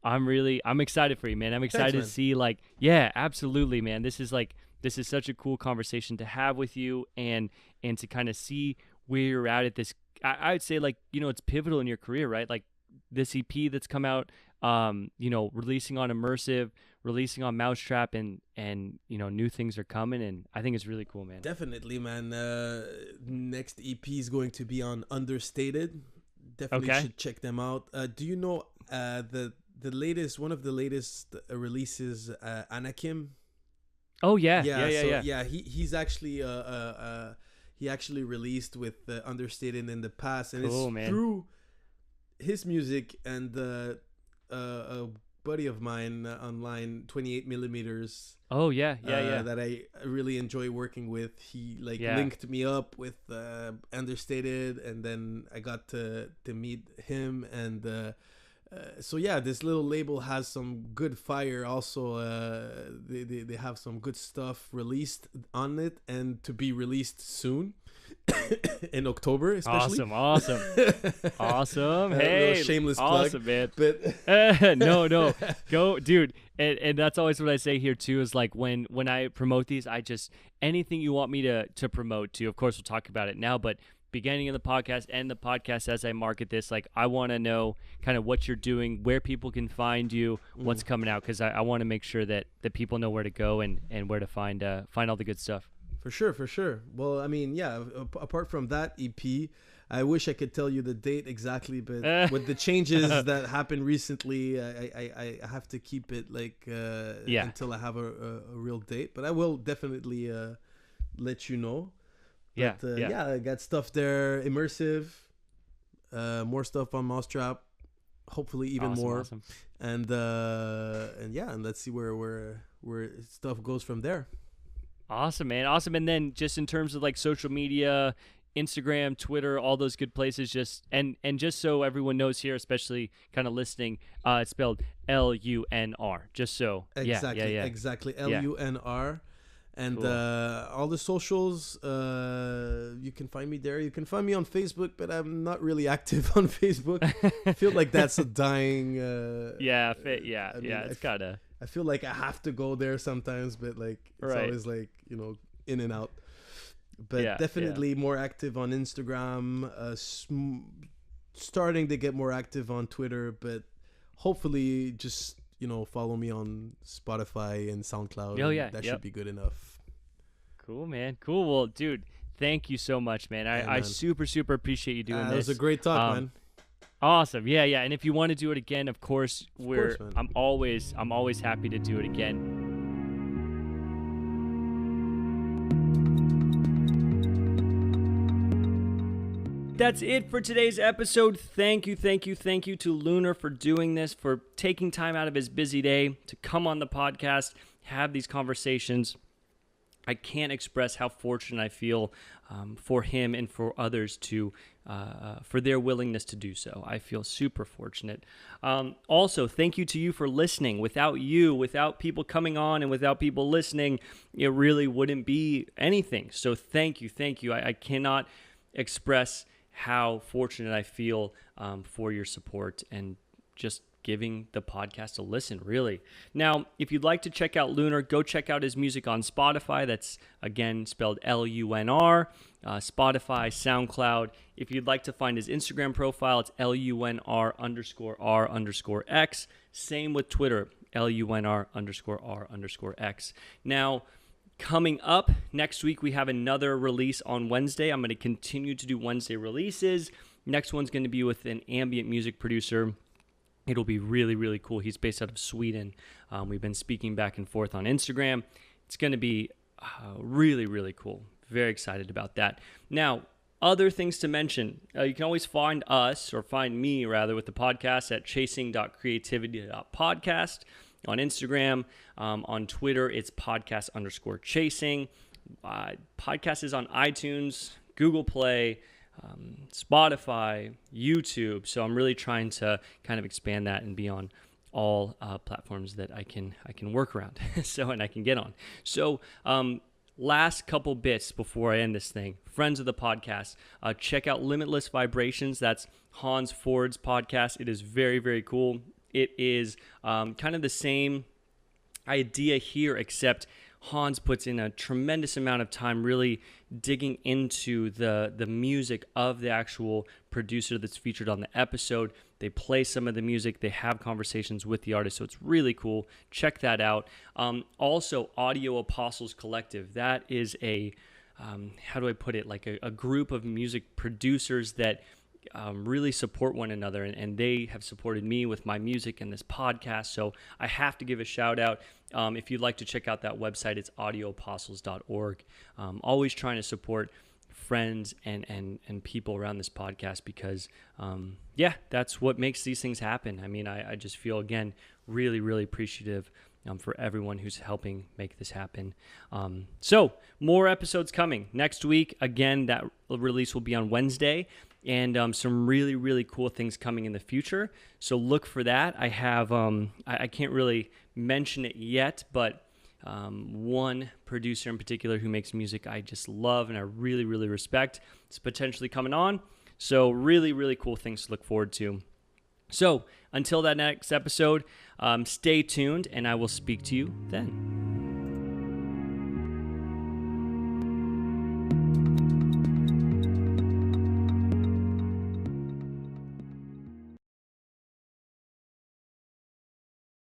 I'm excited for you, man. I'm excited to see, like, absolutely, man. This is such a cool conversation to have with you, and to kind of see where you're at this. I would say, like, it's pivotal in your career, right? Like this EP that's come out, releasing on EMERCIVE, releasing on Mau5trap, and new things are coming, and I think it's really cool, man. Definitely, man. Next EP is going to be on Understated. Definitely should check them out. Do you know the latest, one of the latest releases, Anakim? Oh yeah. He's actually he actually released with Understated in the past, and cool, it's man. Through his music and a buddy of mine online, 28 millimeters. Oh yeah. That I really enjoy working with. He linked me up with Understated, and then I got to meet him, and this little label has some good fire. Also, they have some good stuff released on it, and to be released soon. in October, especially. Awesome. Hey, shameless awesome, plug, man. but No, go, dude. And that's always what I say here too. Is like when I promote these, I just anything you want me to promote to. Of course, we'll talk about it now, but beginning of the podcast and the podcast as I market this, like I want to know kind of what you're doing, where people can find you, what's coming out, because I want to make sure that people know where to go and where to find all the good stuff. For sure. Well, I mean, yeah, apart from that EP, I wish I could tell you the date exactly, but with the changes that happened recently, I have to keep it like until I have a real date. But I will definitely let you know. But, I got stuff there, immersive, more stuff on Mau5trap, hopefully even more. Awesome. And let's see where stuff goes from there. Awesome, man. Awesome. And then just in terms of like social media, Instagram, Twitter, all those good places, just and just so everyone knows here, especially kind of listening, it's spelled LUNR, just so. Exactly. LUNR. And cool. All the socials, you can find me there. You can find me on Facebook, but I'm not really active on Facebook. I feel like that's a dying. It's gotta. I feel like I have to go there sometimes, but like it's always like in and out. But definitely more active on Instagram. Starting to get more active on Twitter, but hopefully just follow me on Spotify and SoundCloud. That should be good enough. Cool, man. Cool. Well, dude, thank you so much, man. I super appreciate you doing this. It was a great talk, man. Awesome. Yeah. And if you want to do it again, of course, I'm always happy to do it again. That's it for today's episode. Thank you to LUNR for doing this, for taking time out of his busy day to come on the podcast, have these conversations. I can't express how fortunate I feel for him and for others for their willingness to do so. I feel super fortunate. Also, thank you to you for listening. Without people coming on and without people listening, it really wouldn't be anything. So thank you. I cannot express how fortunate I feel for your support and just giving the podcast a listen, really. Now, if you'd like to check out LUNR, go check out his music on Spotify. That's, again, spelled LUNR, Spotify, SoundCloud. If you'd like to find his Instagram profile, it's LUNR_R_X. Same with Twitter, LUNR_R_X. Now, coming up next week, we have another release on Wednesday. I'm going to continue to do Wednesday releases. Next one's going to be with an ambient music producer. It'll be really cool. He's based out of Sweden. We've been speaking back and forth on Instagram. It's going to be really cool. Very excited about that. Now, other things to mention. You can always find us, or find me rather, with the podcast at chasing.creativity.podcast. On Instagram, on Twitter, it's podcast_chasing. Podcast is on iTunes, Google Play, Spotify, YouTube. So I'm really trying to kind of expand that and be on all platforms that I can work around. And I can get on. So last couple bits before I end this thing. Friends of the podcast, check out Limitless Vibrations. That's Hans Ford's podcast. It is very cool. It is kind of the same idea here, except Hans puts in a tremendous amount of time really digging into the music of the actual producer that's featured on the episode. They play some of the music. They have conversations with the artist, so it's really cool. Check that out. Also, Audio Apostles Collective. That is a, how do I put it, like a group of music producers that really support one another, and they have supported me with my music and this podcast, so I have to give a shout out. If you'd like to check out that website, it's audioapostles.org. Always trying to support friends and people around this podcast because, that's what makes these things happen. I mean, I just feel, again, really appreciative for everyone who's helping make this happen. So more episodes coming next week. Again, that release will be on Wednesday. And some really cool things coming in the future. So look for that. I have, I can't really mention it yet, but one producer in particular who makes music I just love and I really, really respect. It's potentially coming on. So really, really cool things to look forward to. So until that next episode, stay tuned and I will speak to you then.